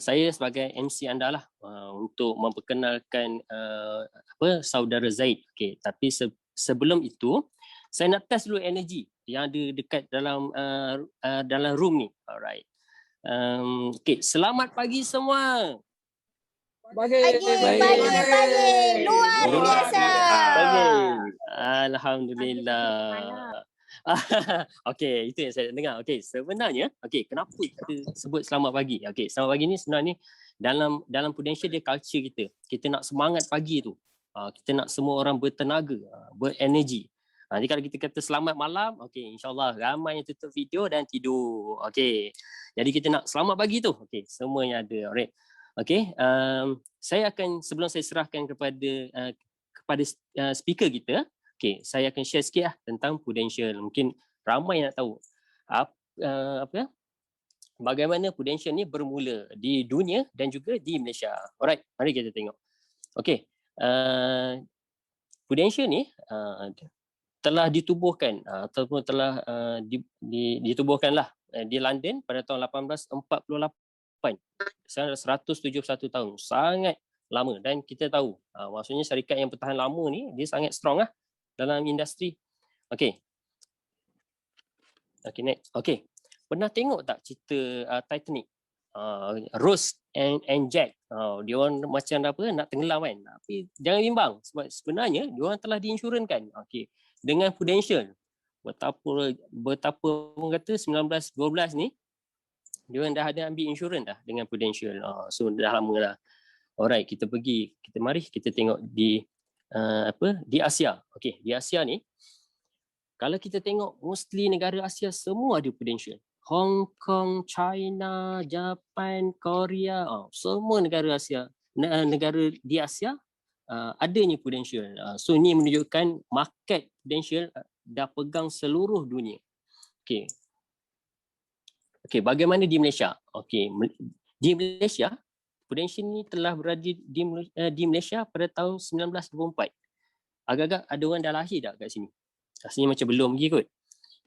saya sebagai MC anda lah untuk memperkenalkan saudara Zaid. Okey, tapi sebelum itu saya nak test dulu energi yang ada dekat dalam room ni. Alright. Okey, selamat pagi semua. Pagi. Luar biasa. Alhamdulillah. Okey, itu yang saya dengar. Okey, sebenarnya, kenapa kita sebut selamat pagi? Okey, selamat pagi ni sebenarnya dalam Prudential dia culture kita. Kita nak semangat pagi tu. Kita nak semua orang bertenaga, berenergi. Jadi kalau kita kata selamat malam, okey, insyaAllah ramai yang tutup video dan tidur. Okey, jadi kita nak selamat pagi tu. Okey, semuanya ada. Alright. Okey, saya akan, sebelum saya serahkan kepada speaker kita, okey, saya akan share sikit lah tentang Prudential. Mungkin ramai yang nak tahu bagaimana Prudential ni bermula di dunia dan juga di Malaysia. Alright, mari kita tengok. Okey, Prudential ni telah ditubuhkan ataupun telah ditubuhkanlah di London pada tahun 1848. Sekarang 171 tahun, sangat lama. Dan kita tahu, maksudnya syarikat yang bertahan lama ni dia sangat strong lah dalam industri. Okey, next. Okey, pernah tengok tak cerita Titanic? Rose and Jack, dia orang macam nak tenggelam kan, tapi jangan bimbang sebab sebenarnya dia orang telah diinsurankan. Okey, dengan Prudential. Betapa orang kata 1912 ni dia orang dah ada ambil insurans dah dengan Prudential. So dah lama lah. Alright, mari kita tengok di Asia. Okey, di Asia ni kalau kita tengok mostly negara Asia semua ada Prudential. Hong Kong, China, Japan, Korea, semua negara Asia, negara di Asia adanya Prudential. So ini menunjukkan market Prudential dah pegang seluruh dunia. Okey. Okey, bagaimana di Malaysia? Okey, di Malaysia, Prudential ni telah berada di Malaysia pada tahun 1924. Agak-agak ada orang dah lahir dah kat sini. Rasanya macam belum lagi kot.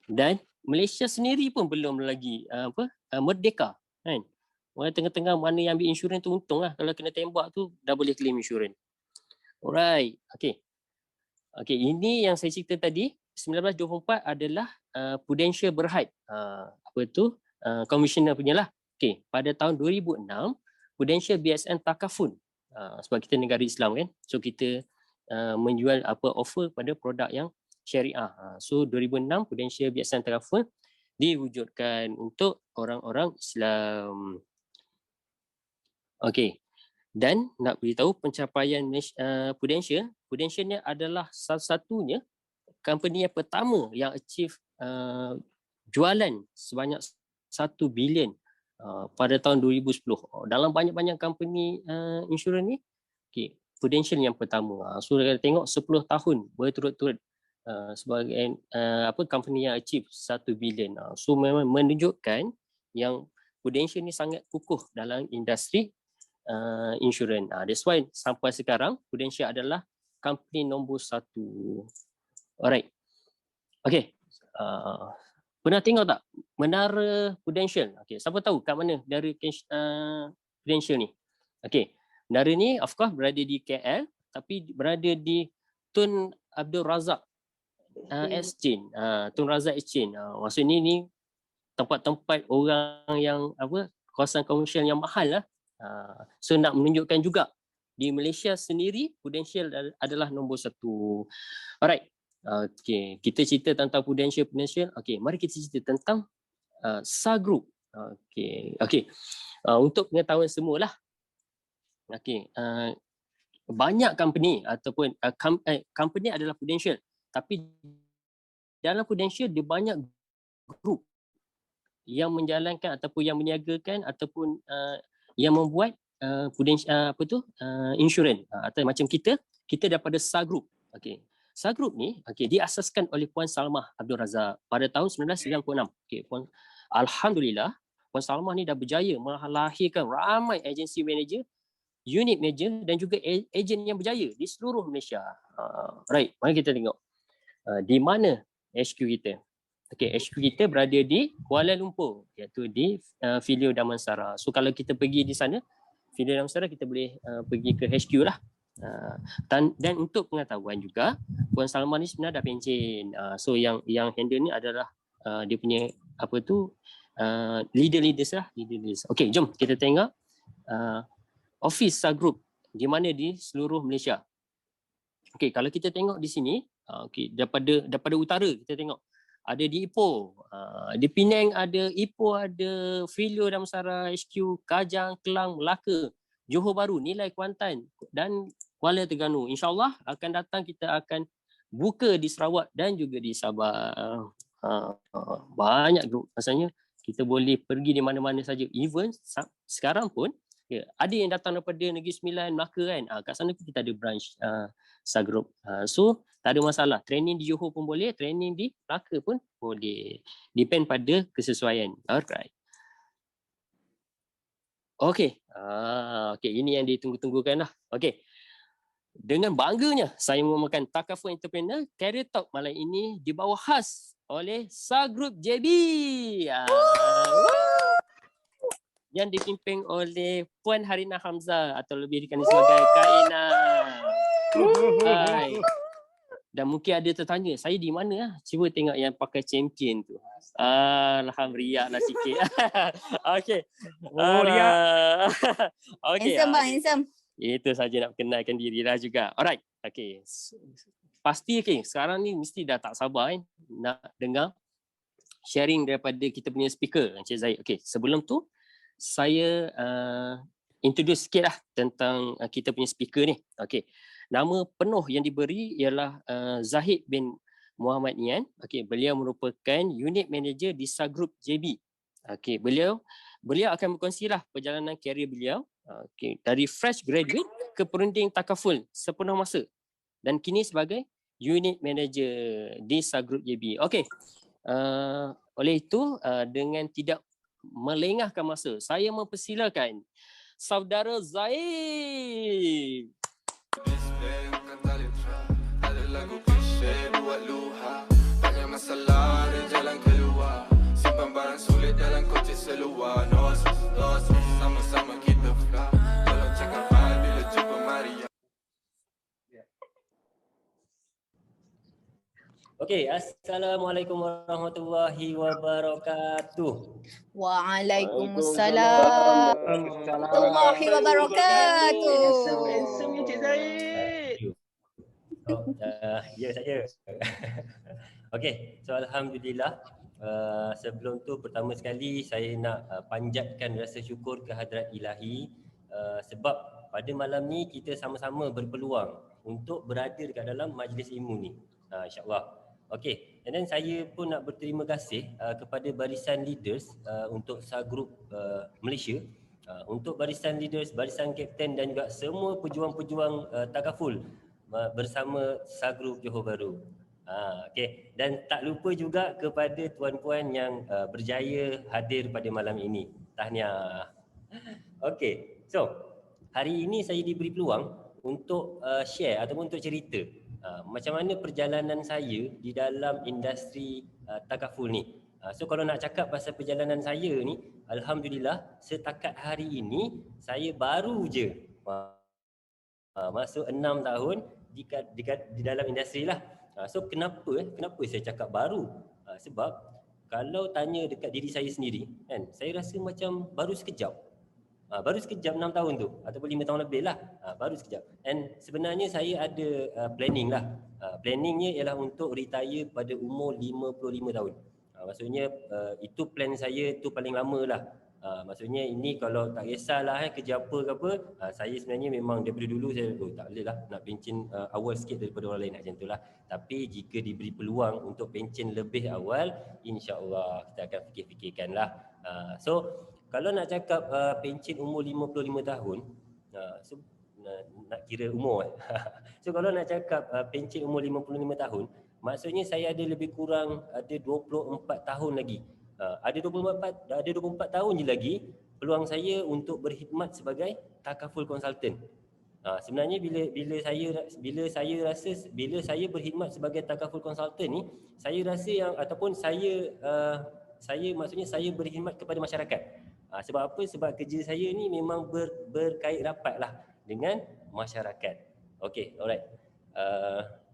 Dan Malaysia sendiri pun belum lagi merdeka, kan? Orang tengah-tengah mana yang ambil insurans tu untung lah. Kalau kena tembak tu dah boleh claim insurans. Alright, okey. Okey, ini yang saya cerita tadi, 1924 adalah Prudential Berhad. Commissioner punya lah. Okey, pada tahun 2006 Prudential BSN Takaful. Sebab kita negara Islam kan. So kita menjual offer pada produk yang syariah. So 2006 Prudential BSN Takaful diwujudkan untuk orang-orang Islam. Okey. Dan nak beritahu pencapaian Prudential ni adalah satu-satunya company yang pertama yang achieve jualan sebanyak 1 bilion pada tahun 2010. Dalam banyak-banyak company insurans ni, Prudential yang pertama. So kita tengok 10 tahun berturut-turut sebagai company yang achieve 1 bilion. So memang menunjukkan yang Prudential ni sangat kukuh dalam industri insurans. That's why sampai sekarang Prudential adalah company nombor 1. Alright. Okay. Pernah tengok tak Menara Prudential? Okay, siapa tahu kat mana dari Prudential ni? Okay, menara ni of course berada di KL, tapi berada di Tun Abdul Razak Exchange. Tun Razak Exchange. Maksud ni tempat-tempat orang yang kawasan komersial yang mahal lah. So nak menunjukkan juga di Malaysia sendiri Prudential adalah nombor 1. Alright. Okay, kita cerita tentang Prudential. Okay, mari kita cerita tentang SAR Group. Okay. Untuk pengetahuan semualah. Okay, banyak company ataupun company adalah Prudential, tapi dalam Prudential dia banyak group yang menjalankan ataupun yang meniagakan ataupun yang membuat Prudential insurans atau macam kita daripada SAR Group. Okay. SAR Group ni diasaskan oleh Puan Salmah Abdul Razak pada tahun 1996. Alhamdulillah, Puan Salmah ni dah berjaya melahirkan ramai agensi manager, unit manager dan juga ejen yang berjaya di seluruh Malaysia. Right, mari kita tengok di mana HQ kita. Okay, HQ kita berada di Kuala Lumpur, iaitu di Filio Damansara. So kalau kita pergi di sana, Filio Damansara, kita boleh pergi ke HQ lah. Dan untuk pengetahuan juga, Puan Salma ni sebenarnya dah pencen. So yang handle ni adalah dia punya apa tu leaders lah. Okay, jom kita tengok office Sagroup di mana di seluruh Malaysia. Okay, kalau kita tengok di sini, okay, daripada utara kita tengok ada di Ipoh, di Penang ada Ipoh, ada Filio Damansara HQ, Kajang, Kelang, Melaka, Johor Bahru, Nilai, Kuantan dan Kuala Terengganu. InsyaAllah akan datang kita akan buka di Sarawak dan juga di Sabah. Banyak grup, maksudnya kita boleh pergi di mana-mana saja. Even sekarang pun ada yang datang daripada Negeri Sembilan, Melaka kan. Kat sana pun kita ada branch Sagroup. So tak ada masalah. Training di Johor pun boleh, training di Melaka pun boleh. Depend pada kesesuaian. Alright. Okay. Okay, ini yang ditunggu-tunggukan lah. Okay. Dengan bangganya saya mengumumkan Takaful Entrepreneur Career Talk malam ini dibawa khas oleh Sagroup JB. Yang dipimpin oleh Puan Harina Hamzah atau lebih dikenali sebagai Kak Ina. Hai. Dan mungkin ada tertanya, saya di mana lah? Cuba tengok yang pakai champion tu. Alhamdulillah lah sikit. Okay. Riak. Okay. Handsome bang, handsome. Itu saja nak kenalkan diri lah juga. Alright. Okay. Pasti sekarang ni mesti dah tak sabar nak dengar sharing daripada kita punya speaker, Encik Zahid. Okay. Sebelum tu, saya introduce sikit lah tentang kita punya speaker ni. Okay. Nama penuh yang diberi ialah Zahid bin Muhammad Nian. Okay. Beliau merupakan Unit Manager di Sagroup JB. Okay. Beliau akan berkongsilah perjalanan karier beliau. Okay. Dari fresh graduate ke perunding takaful sepenuh masa dan kini sebagai Unit Manager di Sagroup JB. Okay. Oleh itu, dengan tidak melengahkan masa, saya mempersilakan Saudara Zahid. Masalah ada jalan keluar, simpan barang sulit dalam koci seluar. Sama-sama kita fly, kalau cakap hal bila jumpa Maria. Okey, Assalamualaikum warahmatullahi wabarakatuh. Waalaikumsalam warahmatullahi wabarakatuh. Handsome Encik Zahid. Ya saya. Okey, so alhamdulillah. Sebelum tu pertama sekali saya nak panjatkan rasa syukur ke hadrat Ilahi sebab pada malam ni kita sama-sama berpeluang untuk berada dekat dalam majlis ilmu ni. InsyaAllah. Okey, and then saya pun nak berterima kasih kepada barisan leaders untuk Sagroup Malaysia, untuk barisan leaders, barisan kapten dan juga semua pejuang-pejuang takaful bersama Sagroup Johor Bahru. Okey, dan tak lupa juga kepada tuan-puan yang berjaya hadir pada malam ini. Tahniah. Okey, so hari ini saya diberi peluang untuk share ataupun untuk cerita macam mana perjalanan saya di dalam industri takaful ni. So kalau nak cakap pasal perjalanan saya ni, alhamdulillah setakat hari ini saya baru je masuk 6 tahun di dalam industri lah. So kenapa saya cakap baru? Sebab kalau tanya dekat diri saya sendiri kan, saya rasa macam baru sekejap. Baru sekejap 6 tahun tu ataupun 5 tahun lebih lah. Baru sekejap. And sebenarnya saya ada planning lah. Planningnya ialah untuk retire pada umur 55 tahun. Maksudnya itu plan saya tu paling lama lah. Maksudnya ini kalau tak kisahlah kerja apa ke apa, saya sebenarnya memang daripada dulu saya tak boleh lah nak pencen awal sikit daripada orang lain macam tu lah. Tapi jika diberi peluang untuk pencen lebih awal, insya-Allah kita akan fikir-fikirkan lah. So kalau nak cakap pencen umur 55 tahun, so, nak kira umur. So kalau nak cakap pencen umur 55 tahun, maksudnya saya ada lebih kurang ada 24 tahun lagi. Ada 24 tahun je lagi peluang saya untuk berkhidmat sebagai takaful consultant. Sebenarnya bila saya berkhidmat sebagai takaful consultant ni, saya rasa yang ataupun maksudnya saya berkhidmat kepada masyarakat. Sebab apa? Sebab kerja saya ni memang berkait rapat lah dengan masyarakat. Okay, alright.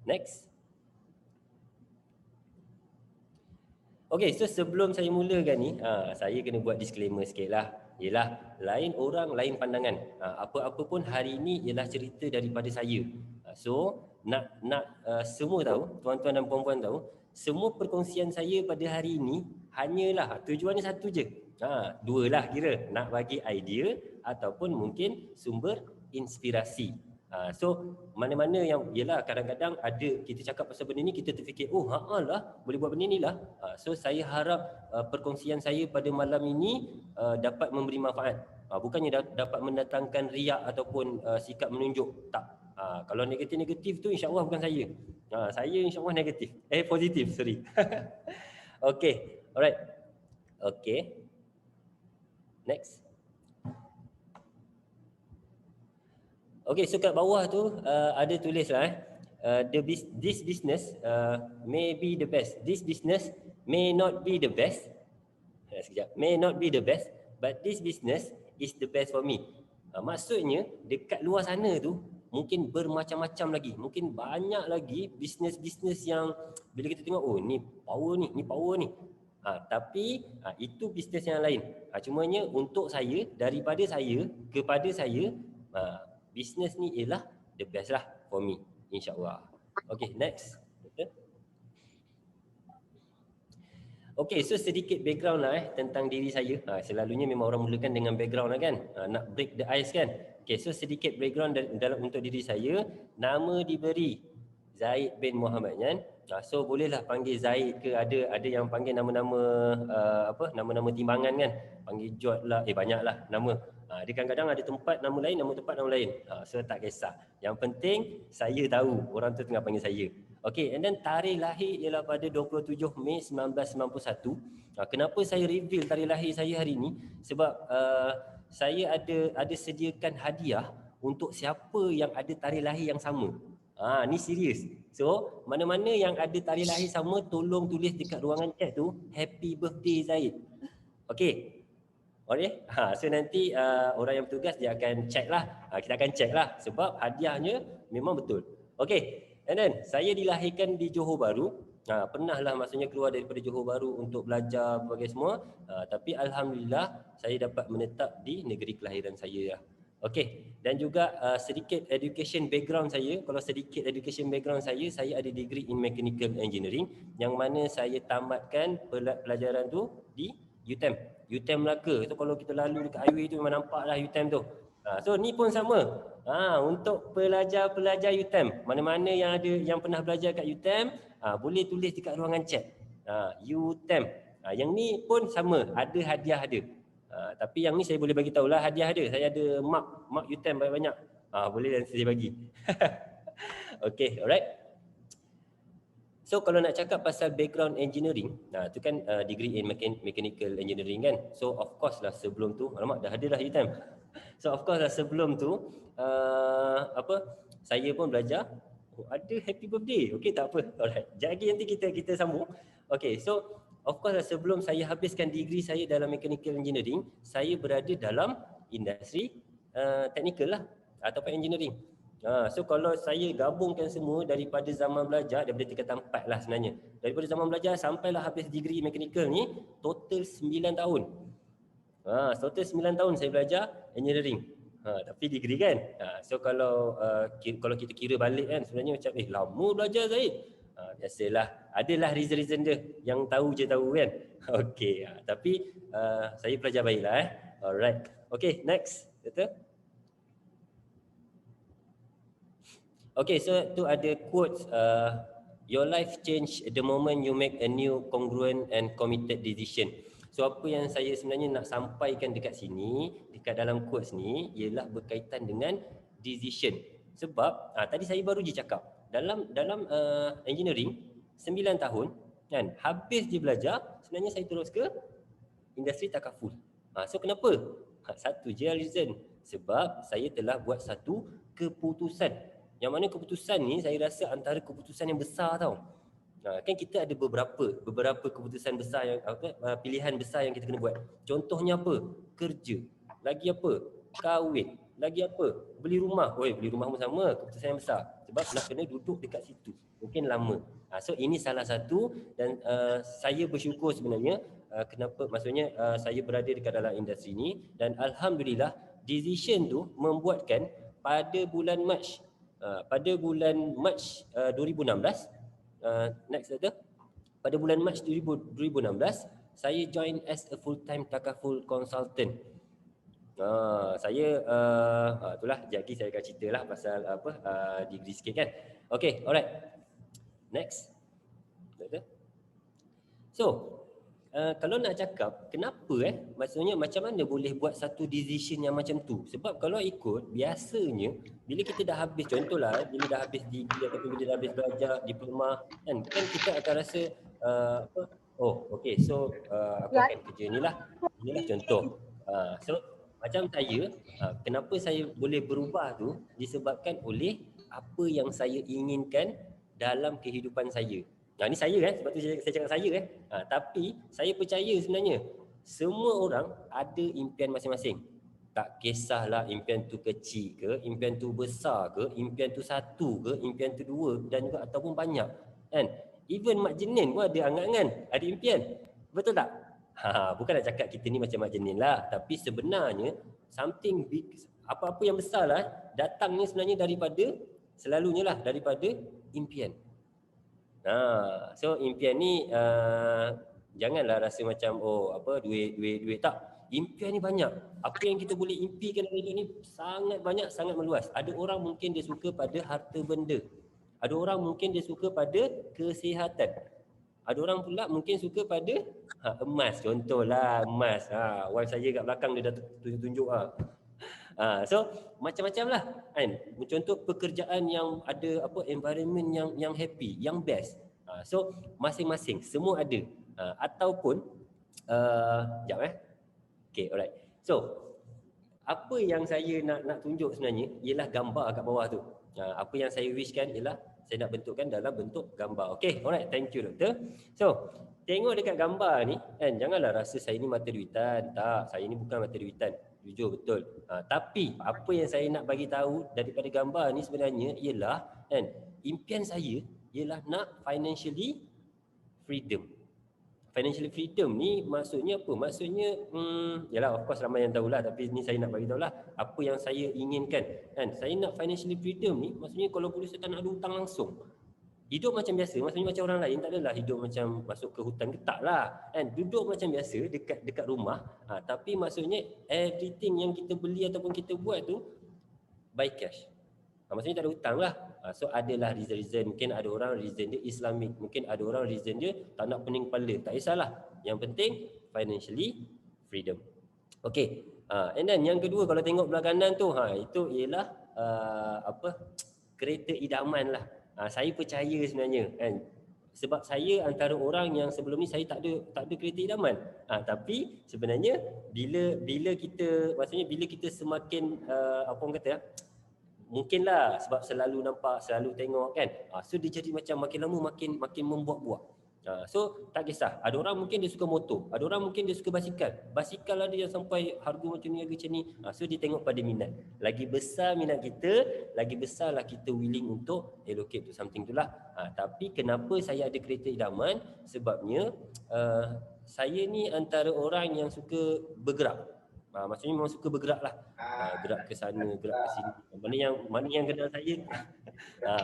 Next. Okay, so sebelum saya mulakan ni, saya kena buat disclaimer sikit lah. Ialah, lain orang, lain pandangan. Apa-apa pun hari ini ialah cerita daripada saya. So, nak semua tahu, tuan-tuan dan puan-puan tahu, semua perkongsian saya pada hari ini hanyalah tujuannya satu je. Dua lah kira, nak bagi idea ataupun mungkin sumber inspirasi. So mana-mana yang ialah kadang-kadang ada kita cakap pasal benda ni kita terfikir lah boleh buat benda ni lah. So saya harap perkongsian saya pada malam ini dapat memberi manfaat. Bukannya dapat mendatangkan riak ataupun sikap menunjuk, tak. Kalau negatif-negatif tu insya-Allah bukan saya. Saya insya-Allah negatif. Positif, sorry. Okay, alright. Okay. Next. Okay, so kat bawah tu ada tulis lah this business may be the best. This business may not be the best. Sekejap. May not be the best, but this business is the best for me. Maksudnya dekat luar sana tu mungkin bermacam-macam lagi. Mungkin banyak lagi bisnes-bisnes yang bila kita tengok ni power ni. Tapi itu bisnes yang lain. Cumanya untuk saya, daripada saya kepada saya, bisnes ni ialah the best lah for me, insyaAllah. Okay, next. Okay, so sedikit background lah tentang diri saya. Selalunya memang orang mulakan dengan background lah kan. Nak break the ice kan. Okay, so sedikit background dalam untuk diri saya. Nama diberi Zaid bin Muhammad kan. So bolehlah panggil Zaid ke, ada yang panggil nama-nama nama-nama timbangan kan. Panggil Jod lah, banyak lah nama. Dia kadang-kadang ada tempat nama lain, nama tempat nama lain. So tak kisah. Yang penting saya tahu orang tu tengah panggil saya. Okay, and then tarikh lahir ialah pada 27 Mei 1991. Kenapa saya reveal tarikh lahir saya hari ini? Sebab saya ada sediakan hadiah untuk siapa yang ada tarikh lahir yang sama. Ni serius. So, mana-mana yang ada tarikh lahir sama, tolong tulis dekat ruangan chat tu, happy birthday Zaid. Okay. Okay. So nanti orang yang bertugas dia akan check lah. Kita akan check lah sebab hadiahnya memang betul. Okay. And then saya dilahirkan di Johor Bahru. Pernah lah maksudnya keluar daripada Johor Bahru untuk belajar sebagai semua. Tapi Alhamdulillah saya dapat menetap di negeri kelahiran saya lah. Okay. Dan juga sedikit education background saya. Kalau sedikit education background saya ada degree in mechanical engineering yang mana saya tamatkan pelajaran tu di UTM. UTM Melaka. So kalau kita lalu dekat highway tu memang nampak lah UTM tu. So ni pun sama. Untuk pelajar-pelajar UTM, mana-mana yang pernah belajar kat UTM, boleh tulis dekat ruangan chat. UTM. Yang ni pun sama, ada hadiah ada. Tapi yang ni saya boleh bagi tahulah hadiah ada. Saya ada mark UTM banyak-banyak. Boleh nanti saya bagi. Okay, alright. So kalau nak cakap pasal background engineering, tu kan degree in mechanical engineering kan. So of course lah sebelum tu, alamak dah ada dah UTM. So of course lah sebelum tu saya pun belajar. Ada happy birthday. Okey, tak apa. Alright. Jadi nanti kita sambung. Okey, so of course lah sebelum saya habiskan degree saya dalam mechanical engineering, saya berada dalam industri technical lah ataupun engineering. So kalau saya gabungkan semua daripada zaman belajar, daripada tingkatan 4 lah sebenarnya. Daripada zaman belajar sampailah habis degree mechanical ni, total 9 tahun. Total 9 tahun saya belajar engineering. Tapi degree kan. So kalau kita kira balik kan, sebenarnya macam lama belajar Zaid. Biasalah, adalah reason-reason dia. Yang tahu je tahu kan. Okey, tapi saya pelajar baiklah Alright. Okay, next. Betul? Okay, so tu ada quotes. Your life change the moment you make a new congruent and committed decision. So apa yang saya sebenarnya nak sampaikan dekat sini, dekat dalam quotes ni, ialah berkaitan dengan decision. Sebab tadi saya baru je cakap, dalam engineering 9 tahun kan, habis je belajar, sebenarnya saya terus ke industri takaful. So kenapa? Satu je reason. Sebab saya telah buat satu keputusan. Yang mana keputusan ni saya rasa antara keputusan yang besar tau. Kan kita ada beberapa keputusan besar yang pilihan besar yang kita kena buat. Contohnya apa? Kerja. Lagi apa? Kahwin. Lagi apa? Beli rumah. Beli rumah pun sama, keputusan yang besar. Sebab nak kena duduk dekat situ. Mungkin lama. So ini salah satu dan saya bersyukur sebenarnya kenapa maksudnya saya berada dekat dalam industri ni dan alhamdulillah decision tu membuatkan pada bulan Mac 2016 next ada pada bulan Mac 2016 saya join as a full time takaful consultant. Saya itulah jadi saya akan ceritalah pasal degree sikit kan. Okay, alright. Next. So, kalau nak cakap kenapa maksudnya macam mana boleh buat satu decision yang macam tu? Sebab kalau ikut biasanya bila kita dah habis contohlah bila dah habis degree ataupun bila dah habis belajar diploma kan kita akan rasa okey so aku akan kerja inilah contoh. So macam saya kenapa saya boleh berubah tu disebabkan oleh apa yang saya inginkan dalam kehidupan saya. Ini saya sebab tu saya cakap saya tapi saya percaya sebenarnya semua orang ada impian masing-masing. Tak kisahlah impian tu kecil ke, impian tu besar ke, impian tu satu ke, impian tu dua dan juga ataupun banyak kan. Even Mak Jenin pun ada angan-angan, ada impian. Betul tak? Bukan nak cakap kita ni macam Mak Jenin lah, tapi sebenarnya something big, apa-apa yang besar lah datangnya sebenarnya selalunya daripada impian. So impian ni janganlah rasa macam duit tak. Impian ni banyak. Apa yang kita boleh impikan dalam hidup ni sangat banyak, sangat meluas. Ada orang mungkin dia suka pada harta benda. Ada orang mungkin dia suka pada kesihatan. Ada orang pula mungkin suka pada emas. Contohlah emas. Wife saya kat belakang dia dah tunjuk so macam-macam lah kan. Contoh pekerjaan yang ada environment yang happy, yang best. So masing-masing semua ada. Ataupun okay, alright. So apa yang saya nak tunjuk sebenarnya ialah gambar kat bawah tu. Apa yang saya wishkan ialah saya nak bentukkan dalam bentuk gambar. Okay, alright. Thank you doktor. So tengok dekat gambar ni kan, janganlah rasa saya ni mata duitan. Tak, saya ni bukan mata duitan. Jujur betul. Tapi apa yang saya nak bagi tahu daripada gambar ni sebenarnya ialah kan, impian saya ialah nak financially freedom. Financially freedom ni maksudnya apa? Maksudnya yalah of course ramai yang tahulah, tapi ni saya nak bagi tahulah apa yang saya inginkan kan. Saya nak financially freedom ni maksudnya kalau boleh saya tak nak ada hutang langsung. Hidup macam biasa, maksudnya macam orang lain, tak adalah hidup macam masuk ke hutan, ketak lah kan. Duduk macam biasa dekat rumah, tapi maksudnya everything yang kita beli ataupun kita buat tu by cash. Maksudnya tak ada hutang lah. So adalah reason, mungkin ada orang reason dia Islamic, mungkin ada orang reason dia tak nak pening kepala, tak kisahlah. Yang penting financially freedom. Okay, and then yang kedua kalau tengok belah kanan tu, itu ialah kereta idaman lah. Saya percaya sebenarnya kan, sebab saya antara orang yang sebelum ni saya tak ada kereta idaman. Tapi sebenarnya bila kita semakin apa orang kata mungkinlah sebab selalu nampak, selalu tengok kan. So dia jadi macam makin lama makin membuat-buat. So tak kisah. Ada orang mungkin dia suka motor, ada orang mungkin dia suka basikal. Basikal ada yang sampai harga macam ni, harga macam ni. So dia tengok pada minat. Lagi besar minat kita, lagi besarlah kita willing untuk allocate to something tu lah. Tapi kenapa saya ada kereta idaman? Sebabnya saya ni antara orang yang suka bergerak. Maksudnya memang suka bergerak lah. Gerak ke sana, gerak ke sini. Mana yang kenal saya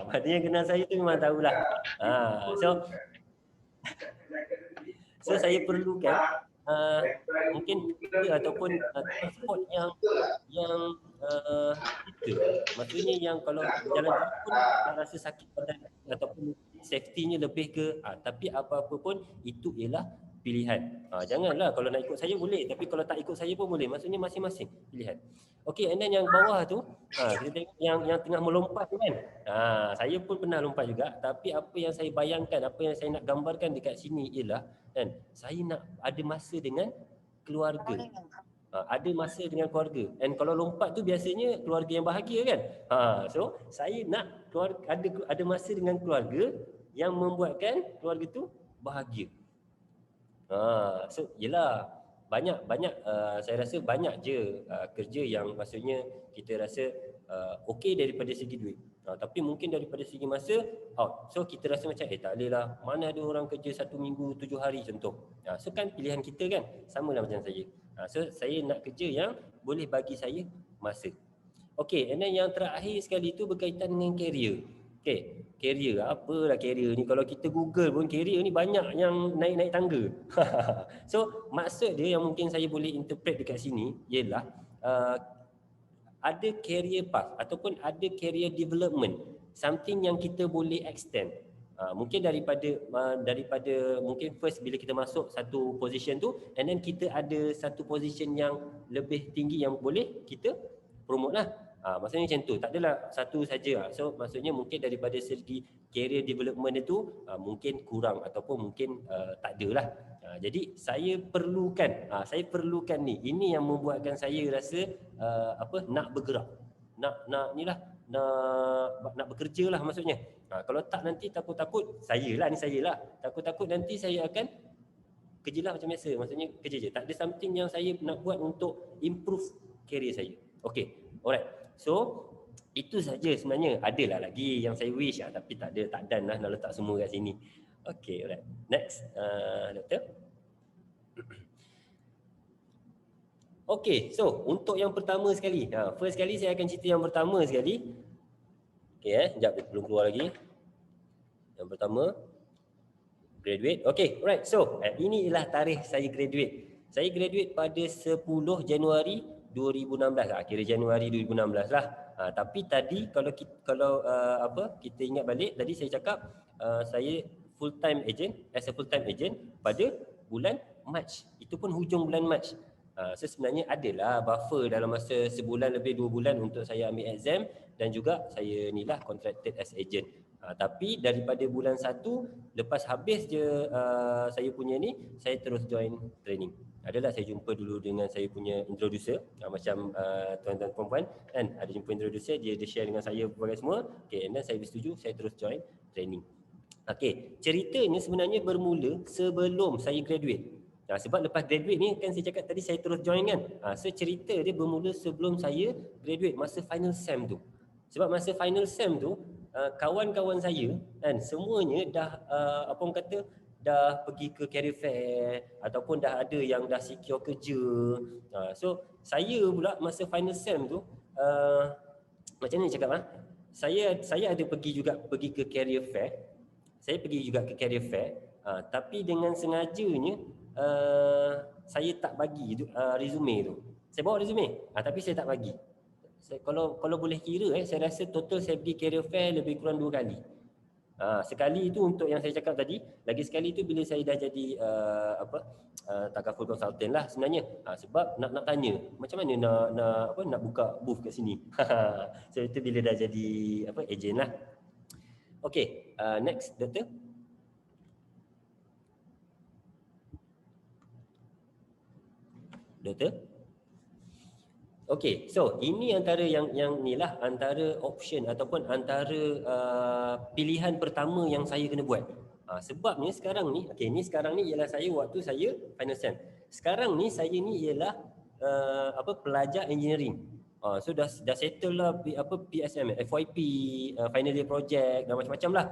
mana yang kenal saya tu memang tahulah. So saya perlukan mungkin ataupun transport yang kita, maksudnya yang kalau jalan pun tak rasa sakit badan ataupun safety-nya lebih ke tapi apa-apa pun itu ialah pilihan. Janganlah kalau nak ikut saya boleh, tapi kalau tak ikut saya pun boleh. Maksudnya masing-masing pilihan. Okey, and then yang bawah tu kita tengok yang tengah melompat tu kan. Saya pun pernah lompat juga, tapi apa yang saya bayangkan, apa yang saya nak gambarkan dekat sini ialah kan, saya nak ada masa dengan keluarga. Ada masa dengan keluarga. And kalau lompat tu biasanya keluarga yang bahagia kan. So saya nak ada masa dengan keluarga yang membuatkan keluarga tu bahagia. So yelah, banyak saya rasa banyak je kerja yang maksudnya kita rasa okey daripada segi duit. Tapi mungkin daripada segi masa out. So kita rasa macam tak boleh lah, mana ada orang kerja 1 minggu 7 hari contoh. So kan pilihan kita kan sama lah macam saya. So saya nak kerja yang boleh bagi saya masa. Okay, and then yang terakhir sekali tu berkaitan dengan career. Okay, career, apalah career ni, kalau kita google pun career ni banyak yang naik-naik tangga. So maksud dia yang mungkin saya boleh interpret dekat sini ialah ada career path ataupun ada career development, something yang kita boleh extend. Mungkin daripada mungkin first bila kita masuk satu position tu, and then kita ada satu position yang lebih tinggi yang boleh kita promote lah. Maksudnya macam tu, tak adalah satu saja. So maksudnya mungkin daripada segi career development itu mungkin kurang ataupun mungkin tak adalah. Jadi saya perlukan ni. Ini yang membuatkan saya rasa nak bergerak. Nak bekerja lah maksudnya. Kalau tak nanti takut-takut saya lah. Takut-takut nanti saya akan kerja lah macam biasa. Maksudnya kerja je. Tak ada something yang saya nak buat untuk improve career saya. Okay, alright. So itu saja sebenarnya. Adalah lagi yang saya wish tapi tak done lah nak letak semua kat sini. Okay, alright. Next, Doktor. Okay, so untuk yang pertama sekali, first sekali saya akan cerita yang pertama sekali. Okay, sekejap belum keluar lagi. Yang pertama, graduate. Okay, alright. So ini ialah tarikh saya graduate. Saya graduate pada 10 Januari 2016 kira Januari 2016 lah. Tapi tadi kalau kita ingat balik, tadi saya cakap saya full time agent, as a full time agent pada bulan Mac. Itu pun hujung bulan Mac. So sebenarnya adalah buffer dalam masa sebulan lebih 2 bulan untuk saya ambil exam dan juga saya nilah contracted as agent. Tapi daripada bulan 1 lepas habis je saya punya ni, saya terus join training. Adalah saya jumpa dulu dengan saya punya introducer, macam tuan-tuan perempuan kan, ada jumpa introducer, dia share dengan saya berbagai semua. Okay, and then saya bersetuju, saya terus join training. Okay, ceritanya sebenarnya bermula sebelum saya graduate. Sebab lepas graduate ni kan saya cakap tadi saya terus join kan. So cerita dia bermula sebelum saya graduate, masa final SEM tu. Sebab masa final SEM tu kawan-kawan saya kan semuanya dah dah pergi ke career fair ataupun dah ada yang dah secure kerja. So saya pula masa final SEM tu macam ni cakap saya ada pergi ke career fair. Saya pergi juga ke career fair tapi dengan sengajanya saya tak bagi resume tu. Saya bawa resume tapi saya tak bagi. Kalau boleh kira saya rasa total saya pergi career fair lebih kurang 2 kali. Sekali itu untuk yang saya cakap tadi, lagi sekali itu bila saya dah jadi takaful consultant lah sebenarnya. Sebab nak tanya macam mana nak buka booth kat sini. So itu bila dah jadi agent lah. Okay, next Doktor. Doktor. Okay, so ini antara yang ni lah antara option ataupun antara pilihan pertama yang saya kena buat. Sebabnya sekarang ni, okay, ni sekarang ni ialah saya waktu saya final SEM. Sekarang ni saya ni ialah pelajar engineering. So dah settle lah PSM, FYP, final year project dan macam-macam lah.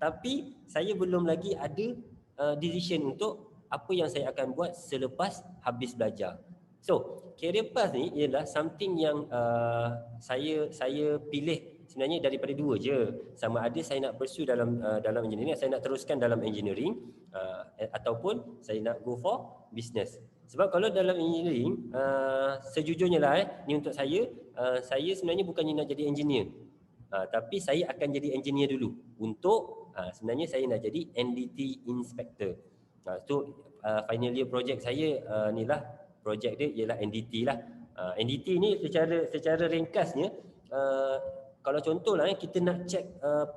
Tapi saya belum lagi ada decision untuk apa yang saya akan buat selepas habis belajar. So, career path ni ialah something yang saya pilih sebenarnya daripada 2 je. Sama ada saya nak pursue dalam engineering, saya nak teruskan dalam engineering ataupun saya nak go for business. Sebab kalau dalam engineering sejujurnya lah ni untuk saya sebenarnya bukannya nak jadi engineer. Tapi saya akan jadi engineer dulu untuk sebenarnya saya nak jadi NDT inspector. So final year project saya ni lah, projek dia ialah NDT lah. NDT ni secara ringkasnya kalau contohlah kita nak check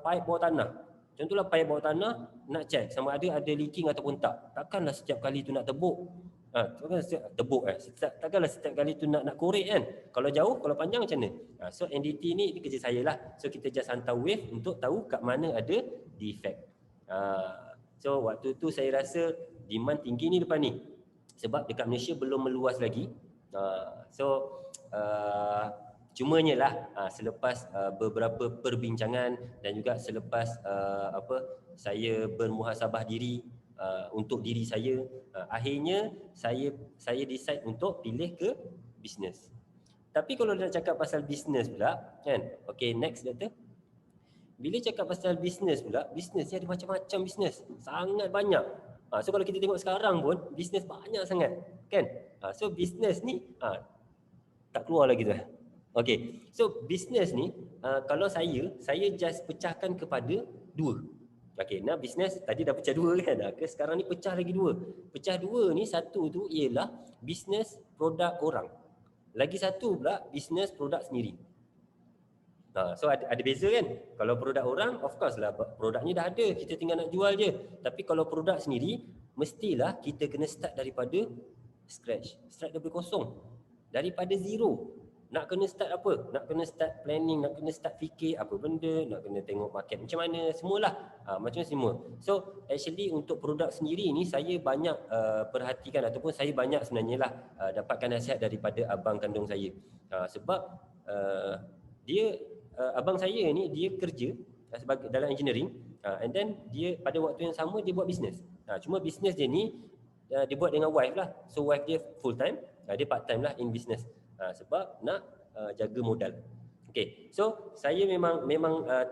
pipe bawah tanah. Contohlah pipe bawah tanah nak check sama ada leaking ataupun tak. Takkanlah setiap kali tu nak tebuk tebuk takkanlah setiap kali tu nak korek kan. Kalau jauh, kalau panjang macam mana? So NDT ni kerja saya lah. So kita just hantar wave untuk tahu kat mana ada defect. So waktu tu saya rasa demand tinggi ni depan ni. Sebab dekat Malaysia belum meluas lagi. Cumanya lah selepas beberapa perbincangan dan juga selepas saya bermuhasabah diri untuk diri saya, akhirnya saya decide untuk pilih ke bisnes. Tapi kalau nak cakap pasal bisnes pula kan, okay, next Doktor. Bila cakap pasal bisnes pula, bisnes ni ada macam-macam bisnes, sangat banyak. So kalau kita tengok sekarang pun bisnes banyak sangat kan. So bisnes ni tak keluar lagi tu. Okay, so bisnes ni kalau saya just pecahkan kepada dua. Okay, nah bisnes tadi dah pecah dua kan, sekarang ni pecah lagi dua. Pecah dua ni, satu tu ialah bisnes produk orang. Lagi satu pula bisnes produk sendiri. So ada beza kan. Kalau produk orang, of course lah produknya dah ada, kita tinggal nak jual je. Tapi kalau produk sendiri, mestilah kita kena start daripada scratch. Start daripada kosong. Daripada zero. Nak kena start apa? Nak kena start planning, nak kena start fikir apa benda, nak kena tengok market macam mana, semualah. Macam semua. So actually untuk produk sendiri ni saya banyak perhatikan ataupun saya banyak sebenarnya lah dapatkan nasihat daripada abang kandung saya. Sebab abang saya ni dia kerja sebagai dalam engineering, and then dia pada waktu yang sama dia buat bisnes. Cuma bisnes dia ni dia buat dengan wife lah. So wife dia full time, dia part time lah in business. Sebab nak jaga modal. Okay, so saya memang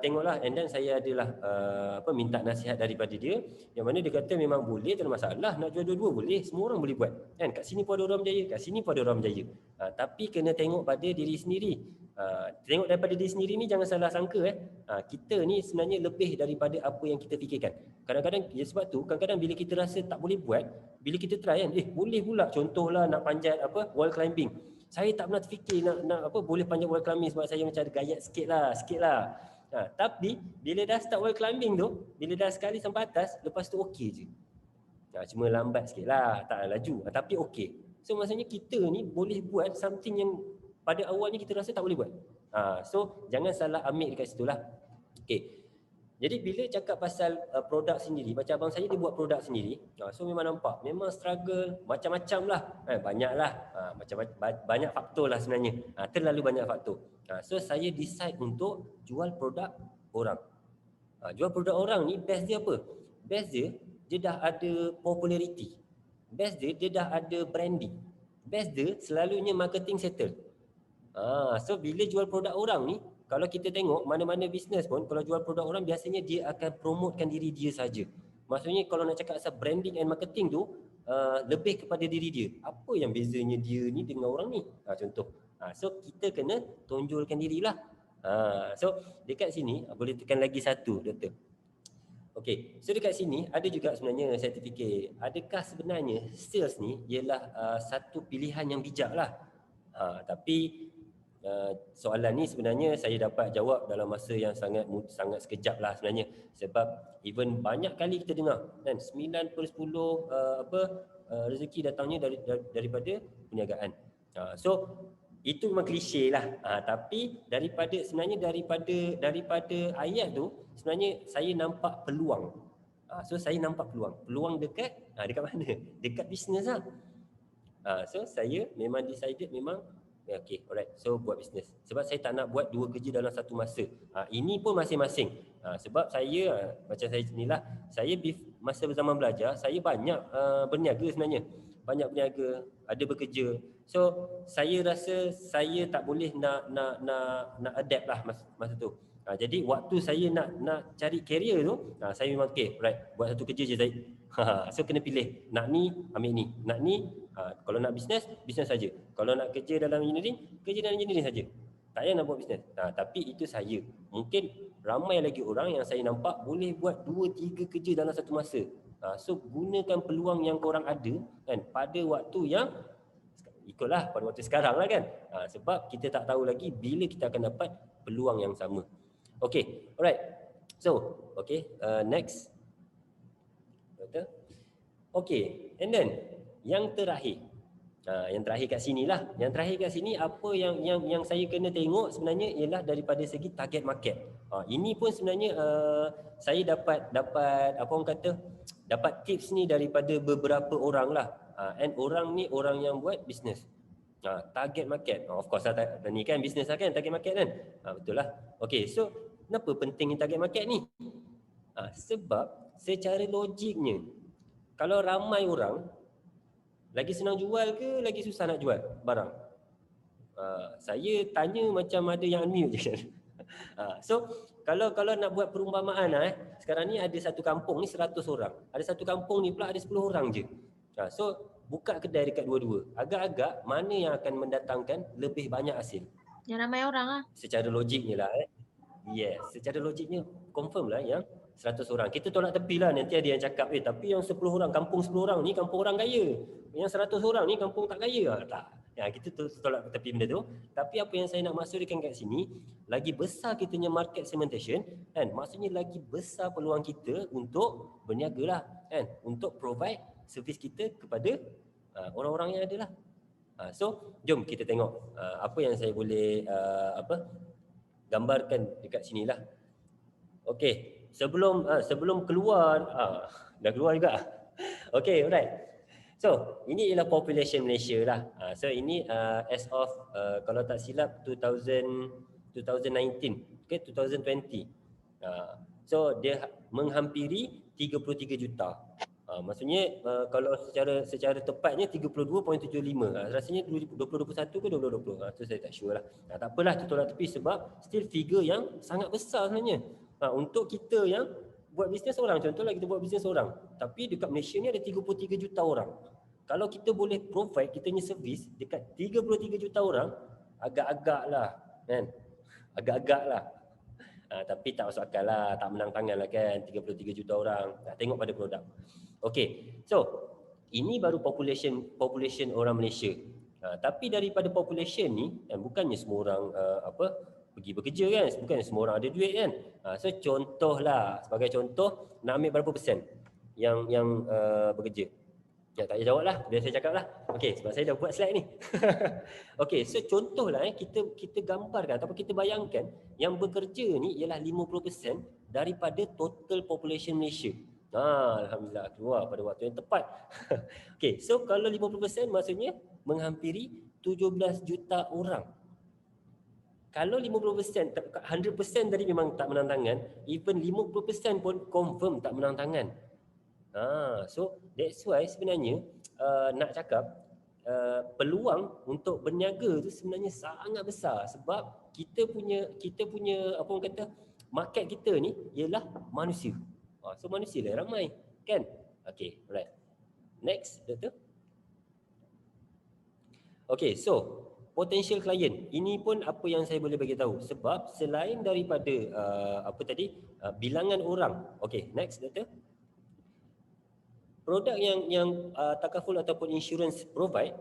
tengoklah, and then saya adalah minta nasihat daripada dia, yang mana dia kata memang boleh, tak ada masalah, nak jual dua-dua boleh, semua orang boleh buat kan. Kat sini pun ada orang berjaya, kat sini pun ada orang berjaya. Tapi kena tengok pada diri sendiri. Tengok daripada diri sendiri ni jangan salah sangka kita ni sebenarnya lebih daripada apa yang kita fikirkan. Kadang-kadang sebab tu kadang-kadang bila kita rasa tak boleh buat, bila kita try kan, boleh pula. Contohlah nak panjat wall climbing. Saya tak pernah terfikir nak boleh panjat wall climbing sebab saya macam ada gayat sikit lah. Tapi bila dah start wall climbing tu, bila dah sekali sampai atas, lepas tu okey je. Cuma lambat sikit lah, tak laju, tapi okey. So maksudnya kita ni boleh buat something yang pada awalnya kita rasa tak boleh buat. So jangan salah ambil dekat situ lah. Okay. Jadi bila cakap pasal produk sendiri, macam abang saya dia buat produk sendiri, so memang nampak, memang struggle macam-macam lah, banyak lah, banyak faktor lah sebenarnya, terlalu banyak faktor. So saya decide untuk jual produk orang. Jual produk orang ni best dia apa? Best dia dah ada popularity. Best dia dah ada branding. Best dia selalunya marketing settle. So bila jual produk orang ni, kalau kita tengok mana-mana bisnes pun, kalau jual produk orang biasanya dia akan promotekan diri dia saja. Maksudnya kalau nak cakap asal branding and marketing tu lebih kepada diri dia. Apa yang bezanya dia ni dengan orang ni? Contoh. So kita kena tonjolkan dirilah. So dekat sini boleh tekan lagi satu, Doktor. Okey, so dekat sini ada juga sebenarnya saya terfikir, adakah sebenarnya sales ni ialah satu pilihan yang bijak lah. Tapi soalan ni sebenarnya saya dapat jawab dalam masa yang sangat sekejap lah sebenarnya. Sebab even banyak kali kita dengar kan, 9/10 rezeki datangnya daripada perniagaan. So itu memang klise lah. Tapi sebenarnya daripada ayat tu sebenarnya saya nampak peluang. So saya nampak peluang dekat mana? Dekat bisnes lah. So saya memang decided memang okay, alright. So buat bisnes. Sebab saya tak nak buat dua kerja dalam satu masa. Ini pun masing-masing. Sebab saya macam saya inilah, saya masa zaman belajar saya banyak berniaga sebenarnya. Banyak berniaga, ada bekerja. So saya rasa saya tak boleh nak adapt lah masa tu. Jadi waktu saya nak cari career tu, saya memang okay, right, buat satu kerja je Zaid. So kena pilih, nak ni ambil ni, nak ni kalau nak bisnes saja. Kalau nak kerja dalam engineering, kerja dalam engineering saja. Tak payah nak buat bisnes. Tapi itu saya. Mungkin ramai lagi orang yang saya nampak boleh buat 2-3 kerja dalam satu masa. So gunakan peluang yang korang ada kan pada waktu yang ikutlah pada waktu sekarang lah kan. Sebab kita tak tahu lagi bila kita akan dapat peluang yang sama. Okay, alright. So, okay, next. Betul? Okay, and then yang terakhir. Yang terakhir kat sini lah. Yang terakhir kat sini apa yang saya kena tengok sebenarnya ialah daripada segi target market. Ini pun sebenarnya saya dapat apa orang kata, dapat tips ni daripada beberapa orang lah. And orang ni orang yang buat bisnes. Target market. Of course lah, ni kan bisnes lah kan, target market kan. Betul lah. Okay, so kenapa penting target market ni? Sebab secara logiknya, kalau ramai orang, lagi senang jual ke lagi susah nak jual barang? Saya tanya macam ada yang unmute je. So kalau nak buat perumpamaan sekarang ni ada satu kampung ni 100 orang. Ada satu kampung ni pula ada 10 orang je. So buka kedai dekat dua-dua. Agak-agak mana yang akan mendatangkan lebih banyak hasil? Yang ramai orang lah. Secara logiknya lah. Yes, secara logiknya confirm lah yang 100 orang. Kita tolak tepi lah, nanti ada yang cakap tapi yang 10 orang, kampung 10 orang ni kampung orang kaya. Yang 100 orang ni kampung tak kaya. Tak. Ya, kita tolak tepi benda tu. Tapi apa yang saya nak maksudkan kat sini, lagi besar kita punya market segmentation kan, maksudnya lagi besar peluang kita untuk berniaga lah kan, untuk provide servis kita kepada orang-orang yang ada lah. So jom kita tengok apa yang saya boleh gambarkan dekat sini lah. Okey, sebelum keluar, dah keluar juga. Okey, alright. So ini ialah population Malaysia lah. So ini as of kalau tak silap 2019, okay, 2020. So dia menghampiri 33 juta. Maksudnya kalau secara tepatnya 32.75. Rasanya 2021 ke 2020. Tu saya tak sure lah. Tak apalah, tu tolak tepi sebab still figure yang sangat besar sebenarnya. Untuk kita yang buat bisnes orang, contohlah kita buat bisnes orang, tapi dekat Malaysia ni ada 33 juta orang. Kalau kita boleh provide kita punya servis dekat 33 juta orang, agak-agak lah kan. Agak-agak lah. Tapi tak masuk akal lah, tak menang tangan lah kan, 33 juta orang. Tengok pada produk. Okay, so ini baru population orang Malaysia. Tapi daripada population ni, bukannya semua orang pergi bekerja kan, bukannya semua orang ada duit kan. So contohlah, sebagai contoh, nak ambil berapa persen yang bekerja? Ya, tak payah jawab lah, biar saya cakap lah. Okay, sebab saya dah buat slide ni. Okay, so contohlah kita gambarkan ataupun kita bayangkan yang bekerja ni ialah 50% daripada total population Malaysia. Alhamdulillah keluar pada waktu yang tepat. Okay, so kalau 50% maksudnya menghampiri 17 juta orang. Kalau 50%, 100% tadi memang tak menang tangan, even 50% pun confirm tak menang tangan. So that's why sebenarnya nak cakap peluang untuk berniaga tu sebenarnya sangat besar sebab kita punya apa orang kata, market kita ni ialah manusia. So manusia lah ramai kan. Okay, alright. Next, doktor. Okay, so potential client. Ini pun apa yang saya boleh bagi tahu sebab selain daripada bilangan orang. Okay, next doktor. Produk yang takaful ataupun insurance provide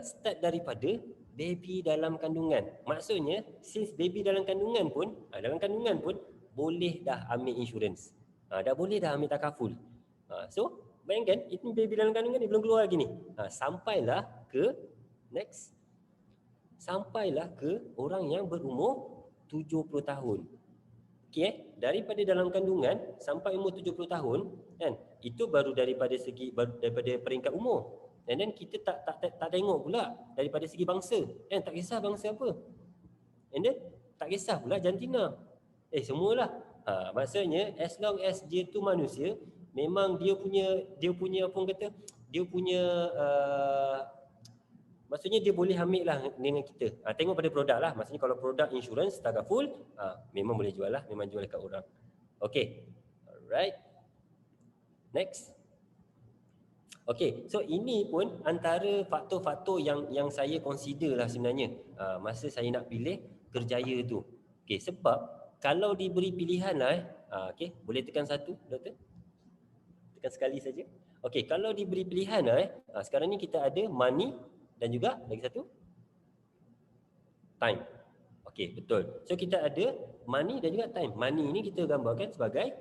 start daripada baby dalam kandungan. Maksudnya since baby dalam kandungan pun boleh dah ambil insurance. Dah boleh dah ambil takaful. So bayangkan itu baby dalam kandungan dia belum keluar lagi ni. Sampailah ke next. Sampailah ke orang yang berumur 70 tahun. Okey, daripada dalam kandungan sampai umur 70 tahun kan, itu baru daripada peringkat umur. And then kita tak tengok pula daripada segi bangsa. Kan, tak kisah bangsa apa. And then tak kisah pula jantina. Semualah. Maksudnya as long as dia tu manusia, memang dia punya apa orang kata, dia punya maksudnya dia boleh ambil lah dengan kita. Tengok pada produk lah. Maksudnya kalau produk insurance takaful, memang boleh jual lah, memang jual dekat orang. Okay, alright. Next. Okay, so ini pun antara faktor-faktor yang saya consider lah sebenarnya masa saya nak pilih kerjaya tu. Okay, sebab kalau diberi pilihan lah okay, boleh tekan satu, doktor? Tekan sekali saja. Okay, kalau diberi pilihan lah sekarang ni kita ada money dan juga lagi satu time. Okay, betul. So kita ada money dan juga time. Money ni kita gambarkan sebagai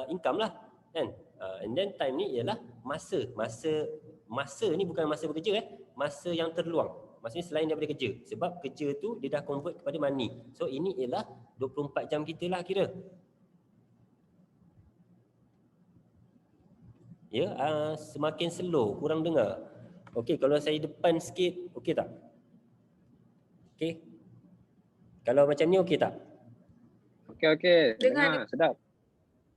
income lah kan. And then time ni ialah masa masa ni bukan masa bekerja masa yang terluang. Maksudnya selain daripada kerja. Sebab kerja tu dia dah convert kepada money. So ini ialah 24 jam kita lah kira. Ya, semakin slow, kurang dengar. Okey, kalau saya depan sikit, okey tak? Okey. Kalau macam ni okey tak? Okey. Dengar. Sedap.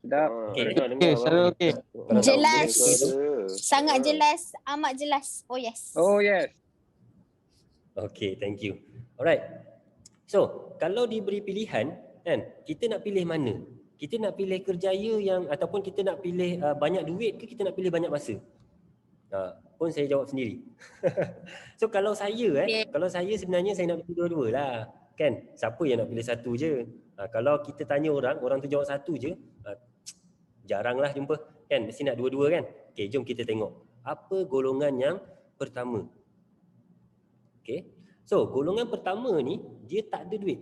Sedap. Okey, Okey, dengar. okey. Kalau tak Jelas. boleh, Sangat jelas, amat jelas. Oh yes. Oh yes. okey, thank you. Alright. So, kalau diberi pilihan, kan, kita nak pilih mana? Kita nak pilih kerjaya yang ataupun kita nak pilih banyak duit ke kita nak pilih banyak masa? Pun saya jawab sendiri. So kalau saya kalau saya sebenarnya saya nak pilih dua-dua lah. Kan? Siapa yang nak pilih satu je? Kalau kita tanya orang tu jawab satu je, jaranglah jumpa. Kan? Mesti nak dua-dua kan? Okey, jom kita tengok. Apa golongan yang pertama? Okey. So, golongan pertama ni dia tak ada duit.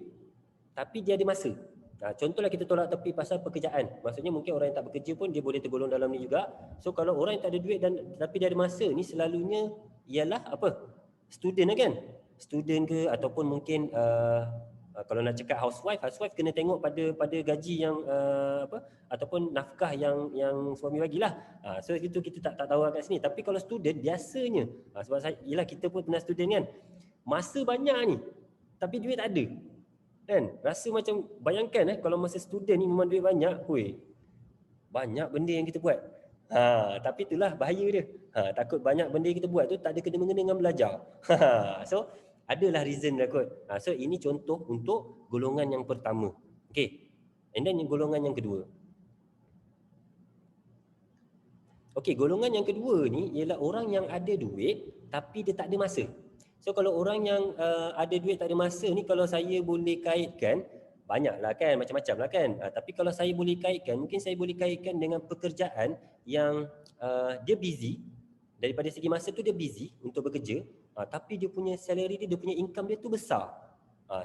Tapi dia ada masa. Contohlah kita tolak tepi pasal pekerjaan. Maksudnya mungkin orang yang tak bekerja pun dia boleh tergolong dalam ni juga. So kalau orang yang tak ada duit tapi dia ada masa ni selalunya ialah apa? Student lah kan? Student ke ataupun mungkin kalau nak cakap housewife kena tengok pada gaji yang ataupun nafkah yang suami bagilah. So itu kita tak tahu kat sini. Tapi kalau student biasanya sebab ialah kita pun pernah student kan. Masa banyak ni tapi duit tak ada. Kan? Rasa macam bayangkan kalau masa student ni memang duit banyak, banyak benda yang kita buat. Tapi itulah bahaya dia. Takut banyak benda yang kita buat tu tak ada kena-mengena dengan belajar. So adalah reason lah kot. So ini contoh untuk golongan yang pertama. Okay. And then golongan yang kedua. Okay, golongan yang kedua ni ialah orang yang ada duit tapi dia tak ada masa. So kalau orang yang ada duit tak ada masa ni kalau saya boleh kaitkan, banyaklah kan, macam-macam lah kan. Tapi kalau saya boleh kaitkan, mungkin saya boleh kaitkan dengan pekerjaan yang dia busy, daripada segi masa tu dia busy untuk bekerja, tapi dia punya salary dia punya income dia tu besar.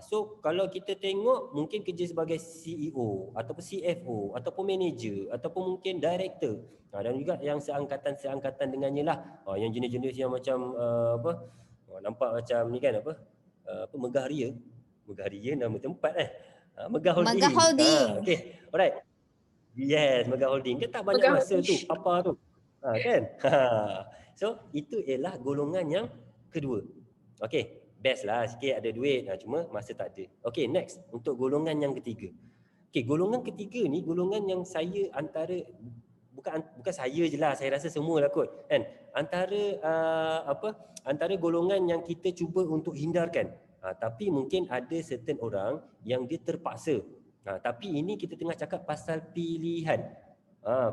So kalau kita tengok mungkin kerja sebagai CEO ataupun CFO ataupun manager ataupun mungkin director. Dan juga yang seangkatan dengannya lah. Yang jenis-jenis yang macam nampak macam ni kan Megah Ria. Megah Ria nama tempat Megah Holding. Megah Holding. Okey. Alright. Yes, Megah Holding. Dia tak banyak Megah masa tu, apa tu. Kan? So itu ialah golongan yang kedua. Okey, best lah sikit ada duit, cuma masa tak ada. Okey, next untuk golongan yang ketiga. Okey, golongan ketiga ni golongan yang saya antara bukan saya je lah, saya rasa semua lah kot kan. Antara golongan yang kita cuba untuk hindarkan. Tapi mungkin ada certain orang yang dia terpaksa. Tapi ini kita tengah cakap pasal pilihan.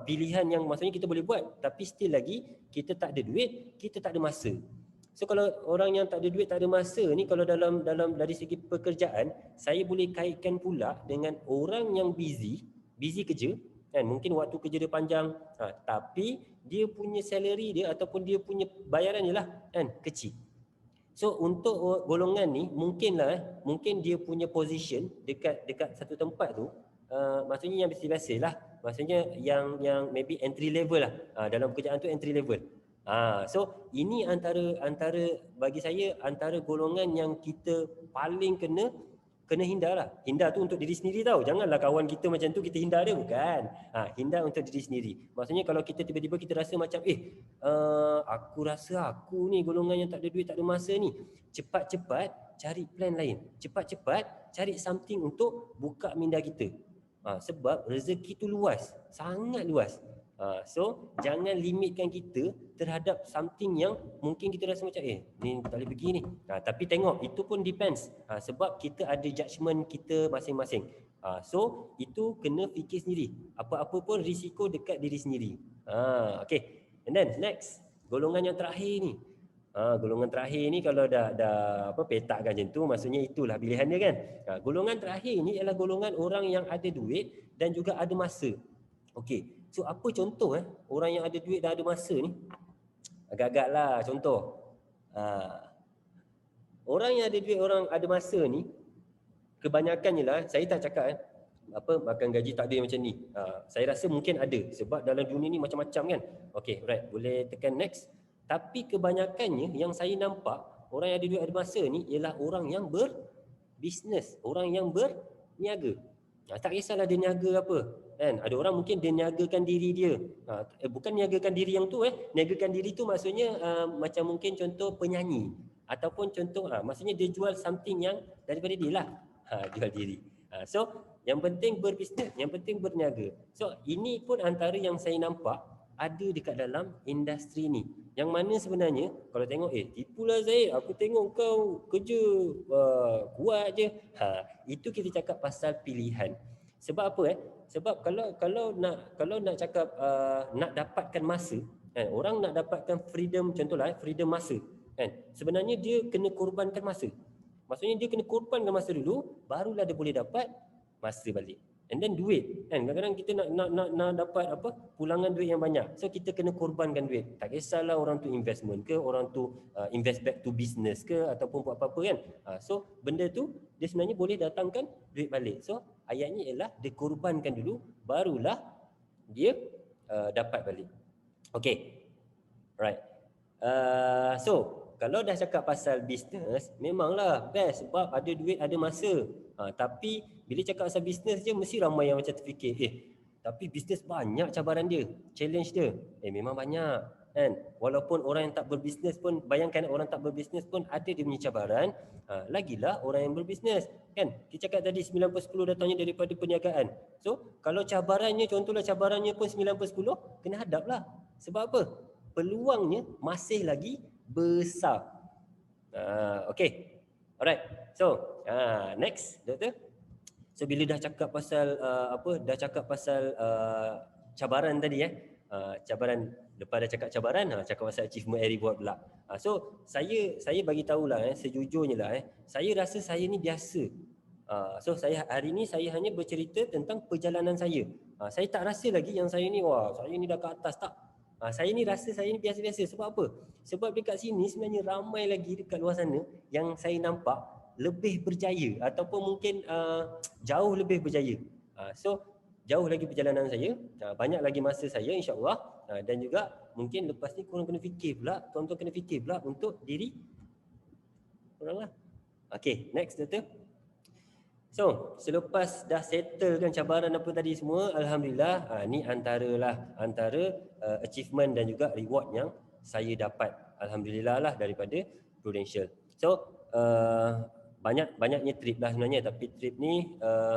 Pilihan yang maksudnya kita boleh buat tapi still lagi kita tak ada duit, kita tak ada masa. So kalau orang yang tak ada duit, tak ada masa ni, kalau dalam dari segi pekerjaan, saya boleh kaitkan pula dengan orang yang busy kerja kan, mungkin waktu kerja dia panjang, tapi dia punya salary dia ataupun dia punya bayaran dia lah kan kecil. So untuk golongan ni mungkin dia punya position dekat satu tempat tu, maksudnya yang biasa-biasa lah, maksudnya yang maybe entry level lah, dalam pekerjaan tu entry level. So ini antara bagi saya antara golongan yang kita paling kena hindar lah. Hindar tu untuk diri sendiri tau. Janganlah kawan kita macam tu kita hindar dia, bukan. Hindar untuk diri sendiri. Maksudnya kalau kita tiba-tiba kita rasa macam aku rasa aku ni golongan yang tak ada duit, tak ada masa ni. Cepat-cepat cari plan lain. Cepat-cepat cari something untuk buka minda kita. Sebab rezeki tu luas, sangat luas. So jangan limitkan kita terhadap something yang mungkin kita rasa macam ni tak boleh pergi ni. Tapi tengok itu pun depends, sebab kita ada judgement kita masing-masing. So itu kena fikir sendiri. Apa-apa pun risiko dekat diri sendiri. Okay. And then next, golongan yang terakhir ni. Golongan terakhir ni kalau dah petakkan macam tu, maksudnya itulah pilihan dia kan. Golongan terakhir ni ialah golongan orang yang ada duit dan juga ada masa. Okey. So apa contoh orang yang ada duit dan ada masa ni? Agak-agak lah contoh. Orang yang ada duit, orang ada masa ni, kebanyakannya lah, saya tak cakap makan gaji tak ada macam ni. Saya rasa mungkin ada sebab dalam dunia ni macam-macam kan. Okey, right, boleh tekan next. Tapi kebanyakannya yang saya nampak orang yang ada duit ada masa ni ialah orang yang berbisnes, orang yang berniaga. Tak kisahlah dia niaga apa. Kan? Ada orang mungkin dia niagakan diri dia. Bukan niagakan diri yang tu niagakan diri tu maksudnya macam mungkin contoh penyanyi ataupun contoh maksudnya dia jual something yang daripada dia lah. Jual diri. So yang penting berbisnes, yang penting berniaga. So ini pun antara yang saya nampak ada dekat dalam industri ni. Yang mana sebenarnya kalau tengok tipulah Zaid, aku tengok kau kerja kuat je. Itu kita cakap pasal pilihan. Sebab apa Sebab kalau nak cakap nak dapatkan masa, kan, orang nak dapatkan freedom, contohlah freedom masa, kan. Sebenarnya dia kena korbankan masa. Maksudnya dia kena korbankan masa dulu, barulah dia boleh dapat masa balik. And then duit, kan, kadang-kadang kita nak dapat pulangan duit yang banyak. So kita kena korbankan duit. Tak kisahlah orang tu investment ke, orang tu invest back to business ke ataupun buat apa-apa, kan. So benda tu dia sebenarnya boleh datangkan duit balik. So ayatnya ialah dia korbankan dulu, barulah dia dapat balik. Okay, right. So kalau dah cakap pasal bisnes, memanglah best sebab ada duit, ada masa. Tapi bila cakap pasal bisnes je, mesti ramai yang macam terfikir, tapi bisnes banyak cabaran dia, challenge dia. Memang banyak, kan. Walaupun orang yang tak berbisnes pun, bayangkan orang tak berbisnes pun ada dia punya cabaran. Lagilah orang yang berbisnes, kan. Kita cakap tadi 9/10 datangnya daripada perniagaan. So kalau cabarannya, contohlah cabarannya pun 9/10, kena hadaplah. Sebab apa? Peluangnya masih lagi besar. Okay. Alright. So, next, doktor. So bila dah cakap pasal cabaran tadi, cabaran, lepas dah cakap cabaran, cakap pasal achievement and reward pula. So saya bagi tahulah, sejujurnya lah, saya rasa saya ni biasa. So saya hari ni saya hanya bercerita tentang perjalanan saya. Saya tak rasa lagi yang saya ni saya ni dah ke atas, tak. Saya ni rasa saya ni biasa-biasa. Sebab apa? Sebab dekat sini sebenarnya ramai lagi dekat luar sana yang saya nampak lebih berjaya ataupun mungkin jauh lebih berjaya. So jauh lagi perjalanan saya, banyak lagi masa saya, insya-Allah. Dan juga mungkin lepas ni korang kena fikir pula, tuan-tuan kena fikir pula untuk diri korang lah. Okay, next doktor. So, selepas dah settlekan cabaran apa tadi semua, alhamdulillah, ni antara achievement dan juga reward yang saya dapat, alhamdulillah lah, daripada Prudential. So, banyaknya trip lah sebenarnya, tapi trip ni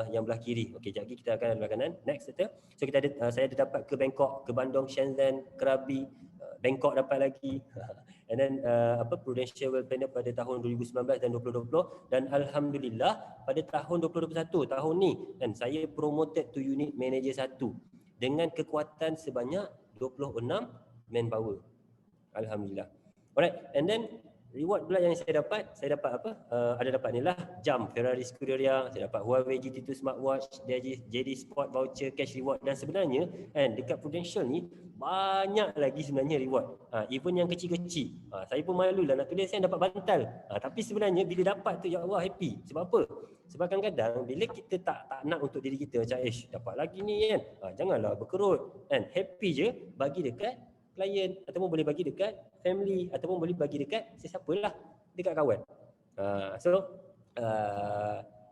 yang belah kiri. Okey, sekejap lagi kita akan belah kanan. Next, betul. So saya ada dapat ke Bangkok, ke Bandung, Shenzhen, Krabi, Bangkok dapat lagi. And then Prudential Wealth Planner pada tahun 2019 dan 2020, dan alhamdulillah pada tahun 2021 tahun ni, dan saya promoted to unit manager 1 dengan kekuatan sebanyak 26 manpower. Alhamdulillah. Alright, and then reward pula yang saya dapat ada dapat ni lah, jam Ferrari Scuderia, saya dapat Huawei GT2 smartwatch, JD Sport voucher, cash reward. Dan sebenarnya kan dekat Prudential ni banyak lagi sebenarnya reward, even yang kecil-kecil. Saya pun malu lah nak tulis saya dapat bantal, tapi sebenarnya bila dapat tu, ya Allah, happy. Sebab apa? Sebab kadang-kadang bila kita tak nak untuk diri kita macam dapat lagi ni kan, janganlah berkerut kan, happy je bagi dekat klien, ataupun boleh bagi dekat family, ataupun boleh bagi dekat sesiapalah, dekat kawan.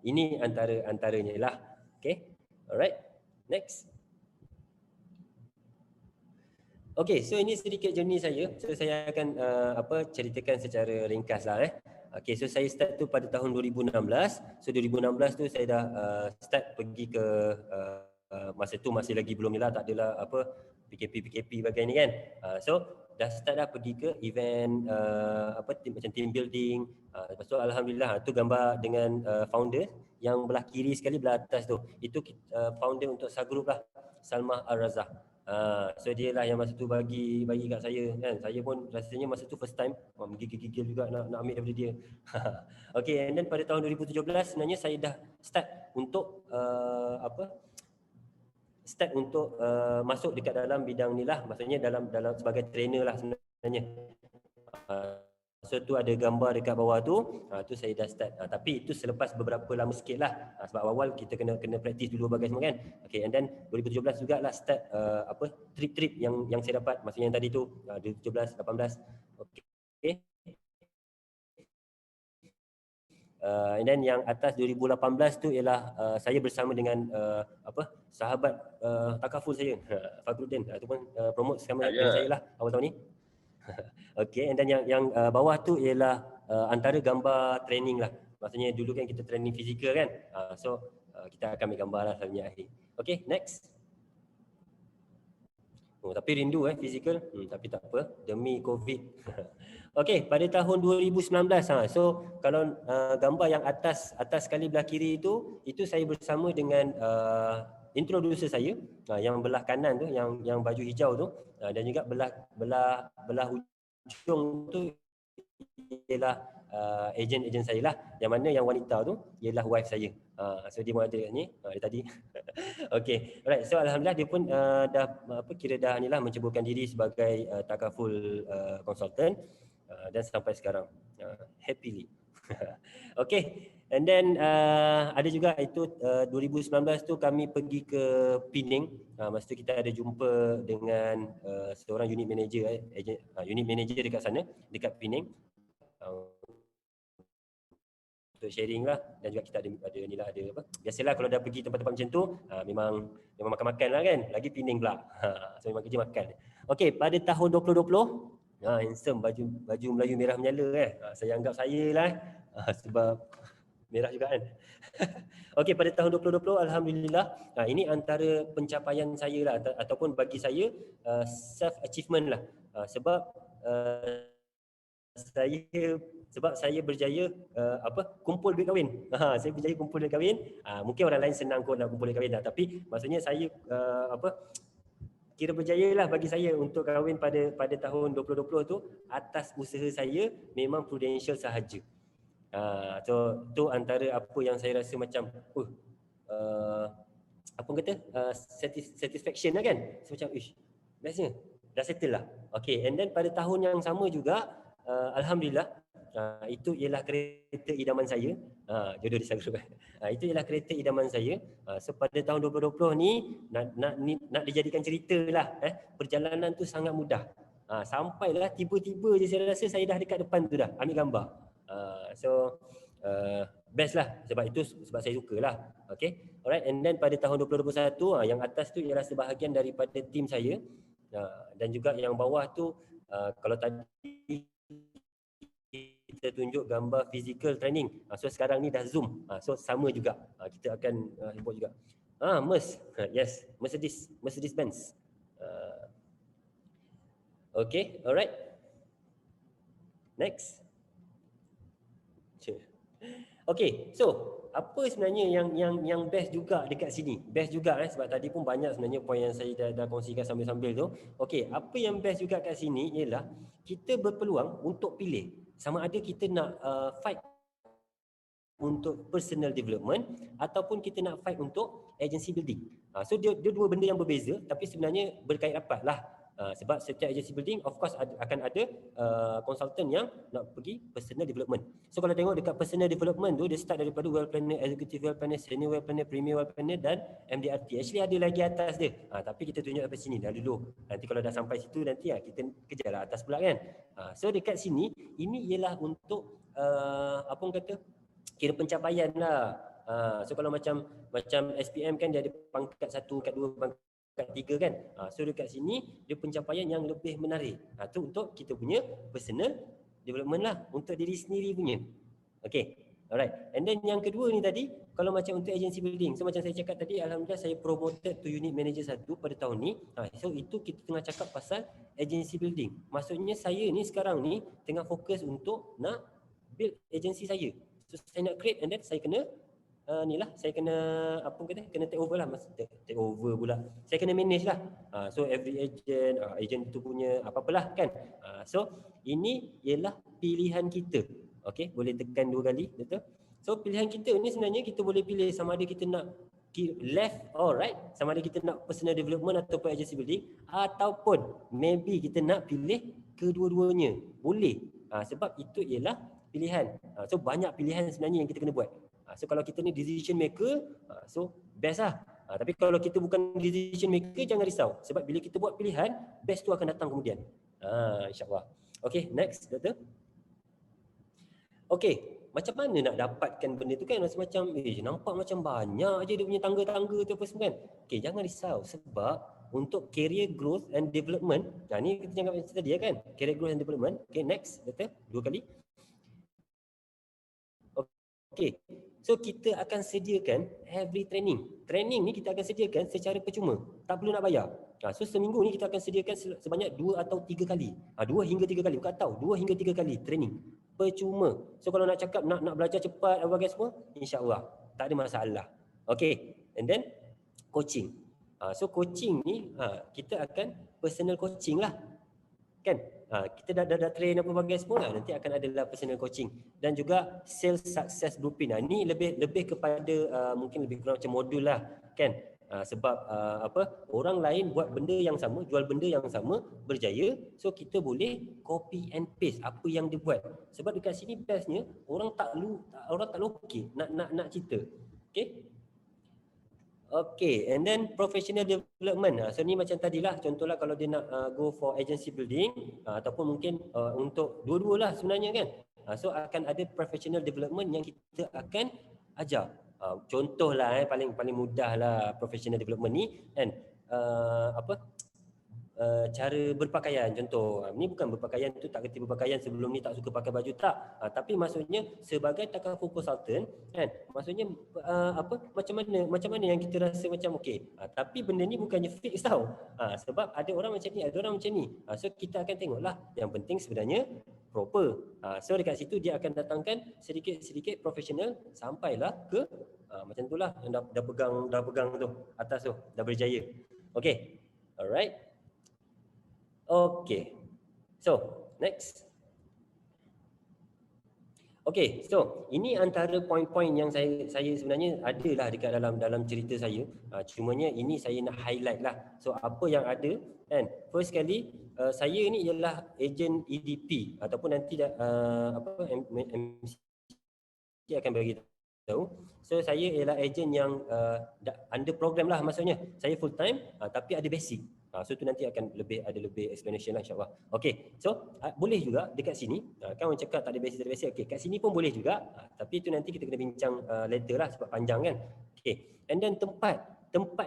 Ini antaranya lah. Okay, alright, next. Okay, so ini sedikit journey saya. So saya akan ceritakan secara ringkas lah. Okay, so saya start tu pada tahun 2016. So 2016 tu saya dah start pergi ke masa tu masih lagi belum ni lah, tak adalah PKP bagai ni kan. So dah start dah pergi ke event macam team building. Lepas tu alhamdulillah tu gambar dengan founder yang belah kiri sekali, belah atas tu. Itu founder untuk Sagroup lah, Salmah Al-Razak. So dia lah yang masa tu bagi kat saya kan. Saya pun rasanya masa tu first time gigil juga nak ambil daripada dia. Okay, and then pada tahun 2017 sebenarnya saya dah start untuk masuk dekat dalam bidang ni lah, maksudnya dalam sebagai trainer lah sebenarnya. So tu ada gambar dekat bawah tu, tu saya dah start. Tapi itu selepas beberapa lama sikit lah, sebab awal kita kena praktis dulu bagai semua kan. Okay, and then 2017 jugalah start trip-trip yang saya dapat, maksudnya yang tadi tu 2017, 18. Okay. And then yang atas 2018 tu ialah saya bersama dengan sahabat takaful saya, Fakhruddin, ataupun promote sama dengan saya lah awal tahun ni. Okay, and then yang bawah tu ialah antara gambar training lah. Maksudnya dulu kan kita training fizikal kan. So kita akan ambil gambar lah selalunya akhir. Okay, next. Oh, tapi rindu fizikal. Tapi tak apa, demi COVID. Okey, pada tahun 2019 so kalau gambar yang atas sekali belah kiri itu saya bersama dengan introducer saya yang belah kanan tu, yang baju hijau tu, dan juga belah ujung tu ialah ejen saya lah, yang mana yang wanita tu ialah wife saya. So dia pun ada ni dia tadi. Okey, alright, so alhamdulillah dia pun kira dah ni lah menceburkan diri sebagai takaful consultant. Dan sampai sekarang happily. Okay, and then ada juga itu 2019 tu kami pergi ke Penang. Masa tu kita ada jumpa dengan seorang unit manager unit manager dekat sana, dekat Penang, untuk sharing lah. Dan juga kita ada ni lah, ada apa, biasalah kalau dah pergi tempat-tempat macam tu memang makan-makan lah kan, lagi Penang pula. So memang kerja makan. Okay, pada tahun 2020 handsome, baju Melayu merah menyala saya anggap saya lah sebab merah juga kan. Okey, pada tahun 2020 alhamdulillah ini antara pencapaian saya lah, ataupun bagi saya self achievement lah, sebab saya berjaya kumpul duit kahwin. Saya berjaya kumpul duit kahwin. Mungkin orang lain senang kot nak kumpul duit kahwin lah, tapi maksudnya saya kira berjaya lah bagi saya untuk kahwin pada tahun 2020 tu atas usaha saya memang Prudential sahaja. So tu antara apa yang saya rasa macam apa kata satisfaction lah kan. So macam bestnya dah settle lah. Okay, and then pada tahun yang sama juga alhamdulillah itu ialah kereta idaman saya. Jodoh disangka. Itu ialah kereta idaman saya. So pada tahun 2020 ni nak dijadikan cerita lah. Perjalanan tu sangat mudah. Sampailah tiba-tiba je saya rasa saya dah dekat depan tu dah ambil gambar. So best lah, sebab saya suka lah. Okay, alright, and then pada tahun 2021 yang atas tu ialah sebahagian daripada tim saya, dan juga yang bawah tu kalau tadi kita tunjuk gambar physical training, so sekarang ni dah Zoom, so sama juga, kita akan buat juga yes, Mercedes Benz. Okay, alright, next. Okay, so apa sebenarnya yang best juga dekat sini? Best juga sebab tadi pun banyak sebenarnya poin yang saya dah kongsikan sambil-sambil tu. Okay, apa yang best juga kat sini ialah kita berpeluang untuk pilih sama ada kita nak fight untuk personal development ataupun kita nak fight untuk agency building. So dia dua benda yang berbeza tapi sebenarnya berkait rapat lah. Sebab setiap agency building of course akan ada consultant yang nak pergi personal development. So kalau tengok dekat personal development tu dia start daripada well planner, executive well planner, senior well planner, premier well planner dan MDRT. Actually ada lagi atas dia. Tapi kita tunjuk sampai sini dah dulu. Nanti kalau dah sampai situ nanti kita kejarlah atas pula kan. So dekat sini ini ialah untuk apa orang kata kira pencapaian lah. So kalau macam SPM kan dia ada pangkat 1, pangkat 2, pangkat 3 kan. So dekat sini dia pencapaian yang lebih menarik. Tu untuk kita punya personal development lah, untuk diri sendiri punya. Okay, alright. And then yang kedua ni tadi, kalau macam untuk agency building, so macam saya cakap tadi, alhamdulillah saya promoted to unit manager 1 pada tahun ni. So itu kita tengah cakap pasal agency building. Maksudnya saya ni sekarang ni tengah fokus untuk nak build agency saya. So saya nak create and then saya kena saya kena kena take over lah, take over pula. Saya kena manage lah. So every agent tu punya apa-apalah kan. So ini ialah pilihan kita. Okay, boleh tekan 2 kali, betul? So pilihan kita ni sebenarnya kita boleh pilih sama ada kita nak left or right, sama ada kita nak personal development ataupun agency building, ataupun maybe kita nak pilih kedua-duanya. Boleh. Sebab itu ialah pilihan. So banyak pilihan sebenarnya yang kita kena buat. So kalau kita ni decision maker, so best lah. Tapi kalau kita bukan decision maker, jangan risau. Sebab bila kita buat pilihan, best tu akan datang kemudian. InsyaAllah. Okay, next, Doktor. Okay, macam mana nak dapatkan benda tu kan? Rasa macam, nampak macam banyak je dia punya tangga-tangga tu apa semua kan? Okay, jangan risau sebab untuk career growth and development, ni kita jangan macam tadi kan? Career growth and development. Okay, next, Doktor, 2 kali. Okay, so kita akan sediakan every training. Training ni kita akan sediakan secara percuma, tak perlu nak bayar. So seminggu ni kita akan sediakan sebanyak 2 atau 3 kali. 2 hingga 3 kali, bukan tahu, 2 hingga 3 kali training percuma. So kalau nak cakap nak belajar cepat apa semua, insya-Allah tak ada masalah. Okay, and then coaching. So coaching ni kita akan personal coaching lah. Kan? Kita dah train apa bagai semua, nanti akan adalah personal coaching dan juga sales success blueprint. Ini lebih kepada mungkin lebih kurang macam modul lah kan. Sebab orang lain buat benda yang sama, jual benda yang sama, berjaya, so kita boleh copy and paste apa yang dia buat. Sebab dekat sini bestnya orang tak lokek nak cerita. Okay? Okay, and then professional development. So ni macam tadilah, contohlah kalau dia nak go for agency building ataupun mungkin untuk dua-dua lah sebenarnya kan. So akan ada professional development yang kita akan ajar. Contohlah paling mudah lah professional development ni kan, cara berpakaian contoh. Ni bukan berpakaian tu tak kerti berpakaian sebelum ni tak suka pakai baju tak. Tapi maksudnya sebagai takaful consultant kan, maksudnya macam mana yang kita rasa macam okey. Tapi benda ni bukannya fix tau. Sebab ada orang macam ni, ada orang macam ni. So kita akan tengoklah yang penting sebenarnya proper. So dekat situ dia akan datangkan sedikit-sedikit profesional sampailah ke macam itulah yang dah pegang tu atas tu, dah berjaya. Okey. Alright. Okay, so next. Okay, so ini antara poin-poin yang saya sebenarnya adalah dekat dalam cerita saya. Cumanya ini saya nak highlight lah. So apa yang ada kan? First kali saya ni ialah ejen EDP ataupun nanti MC akan bagi tahu. So saya ialah ejen yang under program lah, maksudnya saya full time tapi ada basic. So tu nanti akan lebih explanation lah insya-Allah. Okey. So boleh juga dekat sini kan orang cakap tak ada basic. Okey, kat sini pun boleh juga. Tapi tu nanti kita kena bincang later lah sebab panjang kan. Okey. And then tempat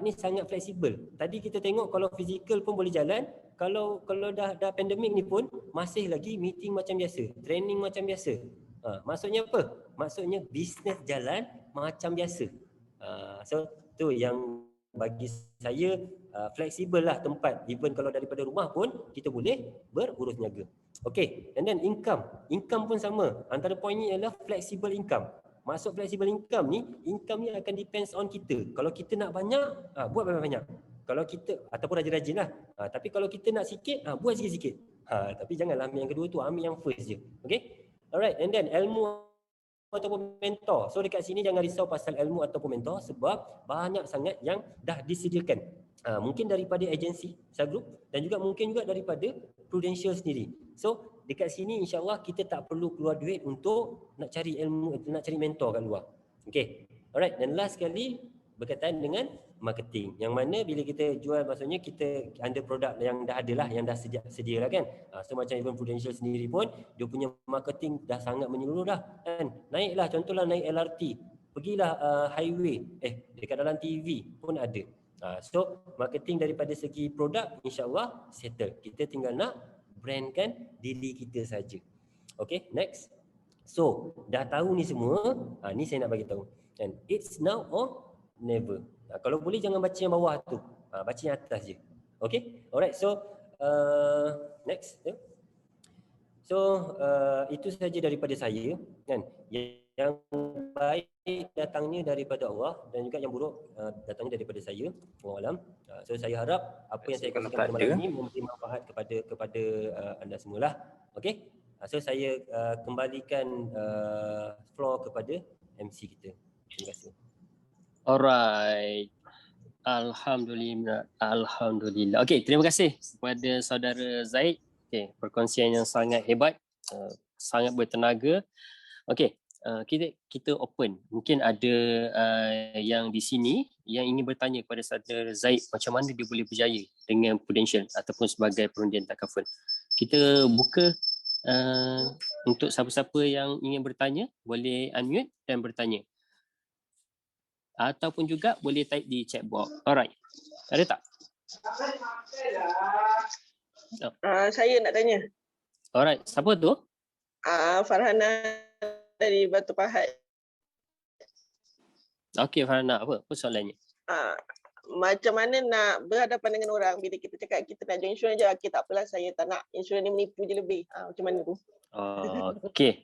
ni sangat fleksibel. Tadi kita tengok kalau fizikal pun boleh jalan, kalau dah pandemik ni pun masih lagi meeting macam biasa, training macam biasa. Maksudnya apa? Maksudnya bisnes jalan macam biasa. So tu yang bagi saya fleksibel lah tempat, even kalau daripada rumah pun kita boleh berurus niaga. Okay, and then income pun sama. Antara poin ni adalah flexible income. Maksud flexible income ni akan depends on kita. Kalau kita nak banyak, buat banyak-banyak. Kalau kita ataupun rajin-rajin lah. Tapi kalau kita nak sikit, buat sikit-sikit. Tapi janganlah ambil yang kedua tu, ambil yang first je. Okay, alright, and then ilmu ataupun mentor. So dekat sini jangan risau pasal ilmu ataupun mentor sebab banyak sangat yang dah disediakan. Mungkin daripada agensi, Sal Group dan juga mungkin juga daripada Prudential sendiri. So dekat sini insya-Allah kita tak perlu keluar duit untuk nak cari ilmu, nak cari mentor kat luar. Okay. Alright, dan last sekali berkaitan dengan marketing. Yang mana bila kita jual, maksudnya kita under produk yang dah ada lah, yang dah sedia lah kan. So macam even Prudential sendiri pun dia punya marketing dah sangat menyeluruh dah kan. Naiklah, contohlah naik LRT, pergilah highway, dekat dalam TV pun ada. So marketing daripada segi produk insya-Allah settle. Kita tinggal nak brandkan diri kita saja. Okay, next. So dah tahu ni semua, ni saya nak bagi tahu. And it's now or never. Kalau boleh jangan baca yang bawah tu, baca yang atas je. Okay, alright. So next. So itu saja daripada saya kan. Yang baik datangnya daripada Allah dan juga yang buruk datangnya daripada saya. Wallahualam. So saya harap apa yang saya kongsikan pada malam ini memberi manfaat kepada anda semualah. Okey. So saya kembalikan floor kepada MC kita. Terima kasih. Alright. Alhamdulillah. Okey, terima kasih kepada saudara Zaid. Okey, perkongsian yang sangat hebat, sangat bertenaga. Okey, kita open. Mungkin ada yang di sini yang ingin bertanya kepada saudara Zaid macam mana dia boleh berjaya dengan Prudential ataupun sebagai perundian takaful. Kita buka untuk siapa-siapa yang ingin bertanya, boleh unmute dan bertanya. Ataupun juga boleh type di chat box. Alright. Ada tak? Saya nak tanya. Alright. Siapa tu? Farhana dari Batu Pahat. Okey Farhana, apa soalannya? Macam mana nak berhadapan dengan orang bila kita cakap kita nak join insurans je, okay, tak apalah, saya tak nak, insurans ni menipu je lebih. Macam mana tu? Okey.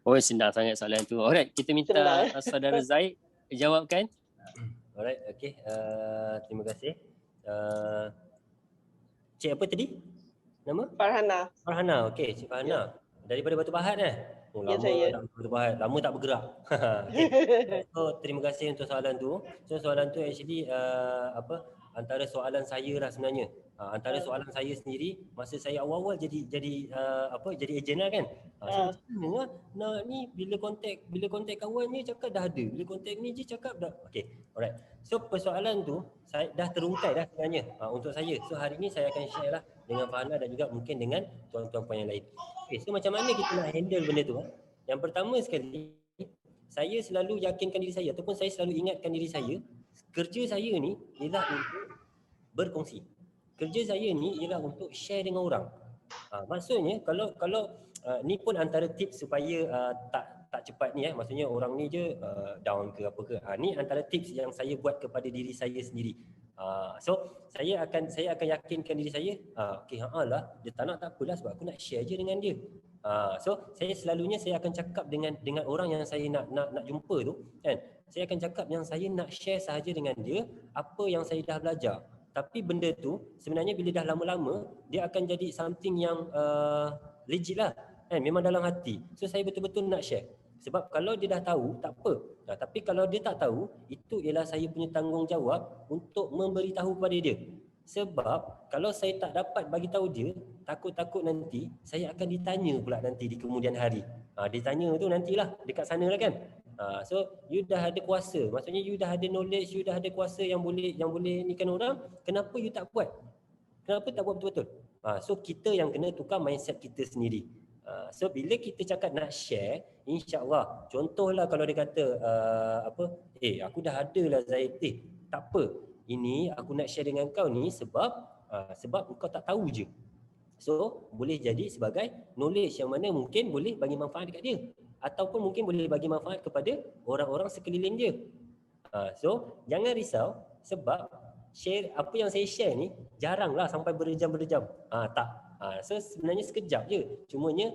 Oh, senang sangat soalan tu. Alright, kita minta saudara Zaid jawabkan. Alright, okey. Terima kasih. Cik apa tadi? Nama? Farhana, okey. Cik Farhana. Daripada Batu Pahat lama saya. Batu Pahat. Lama tak bergerak. Okay. So, terima kasih untuk soalan tu. So, soalan tu actually antara soalan saya lah sebenarnya. Antara soalan saya sendiri masa saya awal-awal jadi ejen lah kan. Sebenarnya nak ni bila kontak kawannya cakap dah ada. Bila kontak ni je cakap dah. Okey. Alright. So persoalan tu saya dah terungkai dah sebenarnya untuk saya. So hari ni saya akan share lah dengan Farhana dan juga mungkin dengan tuan-tuan puan yang lain. Okay, so macam mana kita nak handle benda tu? Yang pertama sekali, saya selalu yakinkan diri saya ataupun saya selalu ingatkan diri saya, kerja saya ni ialah untuk berkongsi. Kerja saya ni ialah untuk share dengan orang. Maksudnya kalau ni pun antara tips supaya tak cepat ni maksudnya orang ni je down ke apa ke. Ni antara tips yang saya buat kepada diri saya sendiri. So saya akan yakinkan diri saya, okey lah dia tak nak, tak apalah sebab aku nak share je dengan dia. So saya selalunya saya akan cakap dengan orang yang saya nak jumpa tu kan. Saya akan cakap yang saya nak share sahaja dengan dia apa yang saya dah belajar. Tapi benda tu sebenarnya bila dah lama-lama dia akan jadi something yang legit lah kan, memang dalam hati. So saya betul-betul nak share. Sebab kalau dia dah tahu tak apa. Tapi kalau dia tak tahu, itu ialah saya punya tanggungjawab untuk memberitahu kepada dia. Sebab kalau saya tak dapat bagi tahu dia, takut-takut nanti saya akan ditanya pula nanti di kemudian hari. Ditanya tu nantilah dekat sana lah kan. So you dah ada kuasa, maksudnya you dah ada knowledge, you dah ada kuasa yang boleh nikan orang, kenapa you tak buat? Kenapa tak buat betul-betul? So kita yang kena tukar mindset kita sendiri. So bila kita cakap nak share, insya-Allah, contohlah kalau dia kata aku dah ada lah Zaid, tak apa, ini aku nak share dengan kau ni sebab kau tak tahu je. So boleh jadi sebagai knowledge yang mana mungkin boleh bagi manfaat dekat dia ataupun mungkin boleh bagi manfaat kepada orang-orang sekeliling dia. So jangan risau sebab share apa yang saya share ni jaranglah sampai berjam-berjam. So sebenarnya sekejap je. Cumanya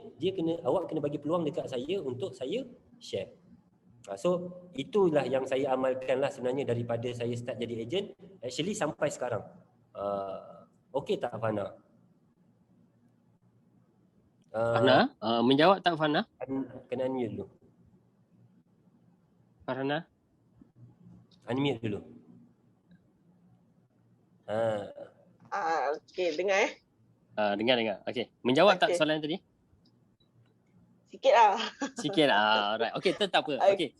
awak kena bagi peluang dekat saya untuk saya share. So itulah yang saya amalkan lah sebenarnya daripada saya start jadi ejen actually sampai sekarang. Okey tak Farhana? Farhana, menjawab tak Farhana? Kena unmute dulu. Farhana? Unmute dulu. Okey, dengar Dengar. Okey. Menjawab tak soalan tadi? Sikit lah. Sikit lah. Alright. Okey, tak apa. Okey.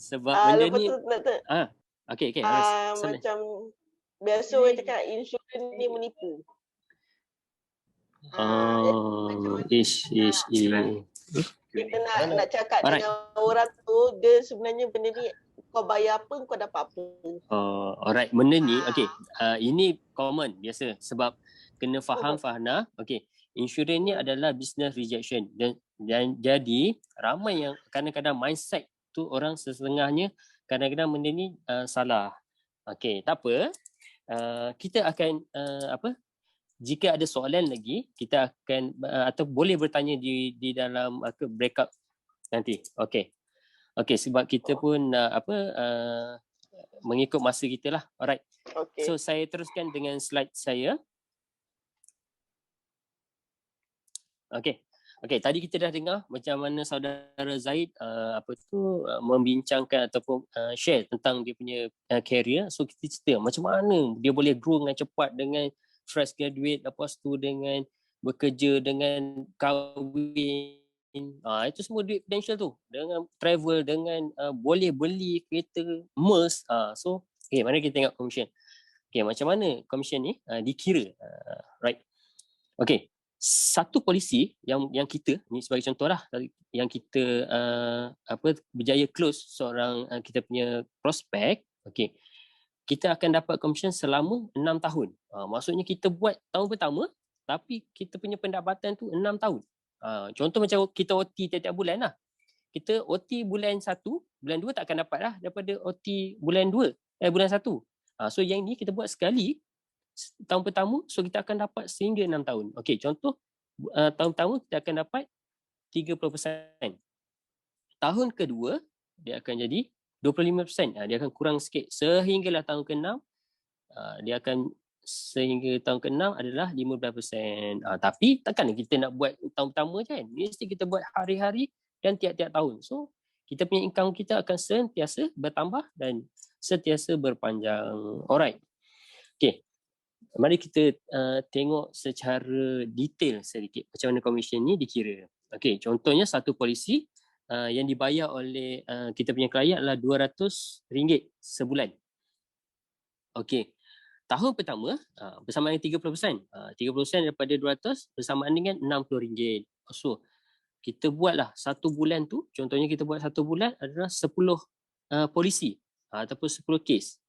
Sebab benda lepas ni tu nak okey. macam biasa orang cakap insurans ni menipu. Kita nak cakap dengan orang tu, dia sebenarnya benda ni kau bayar apa, kau dapat apa. Alright, benda ni okey. Ini common biasa sebab kena faham Farhana. Okey, insurans ni adalah business rejection dan jadi ramai yang kadang-kadang mindset tu orang setengahnya kadang-kadang benda ni salah. Okey, tak apa. Kita akan jika ada soalan lagi kita akan atau boleh bertanya di dalam breakup nanti. Okey, sebab kita pun mengikut masa kita lah. Alright. Okay. So saya teruskan dengan slide saya. Okey, tadi kita dah dengar macam mana saudara Zaid membincangkan ataupun share tentang dia punya career. So kita cerita macam mana dia boleh grow dengan cepat dengan fresh graduate, lepas tu dengan bekerja, dengan kahwin. Itu semua duit potential tu. Dengan travel, dengan boleh beli kereta MERS. So, mari kita tengok commission. Macam mana commission ni dikira. Right. satu polisi yang kita ni sebagai contoh lah, yang kita berjaya close seorang kita punya prospek, okey, kita akan dapat komisen selama 6 tahun. Maksudnya kita buat tahun pertama tapi kita punya pendapatan tu 6 tahun. Contoh macam kita OT tiap-tiap bulan lah. Kita OT bulan 1, bulan 2 tak akan dapat lah daripada OT bulan 1. So yang ni kita buat sekali tahun pertama, so kita akan dapat sehingga 6 tahun. Okey, contoh tahun pertama kita akan dapat 30%. Tahun kedua dia akan jadi 25%. Dia akan kurang sikit sehinggalah tahun ke-6. Dia akan sehingga tahun ke-6 adalah 15%. Tapi takkan kita nak buat tahun pertama kan? Mesti kita buat hari-hari dan tiap-tiap tahun. So kita punya income kita akan sentiasa bertambah dan sentiasa berpanjang. Alright. Okey. Mari kita tengok secara detail sedikit macam mana komisen ni dikira. Okey, contohnya satu polisi yang dibayar oleh kita punya klien adalah RM200 sebulan. Okey. Tahun pertama bersamaan dengan 30%. 30% daripada 200 bersamaan dengan RM60. So, kita buatlah satu bulan tu, contohnya kita buat satu bulan adalah 10 polisi ataupun 10 kes.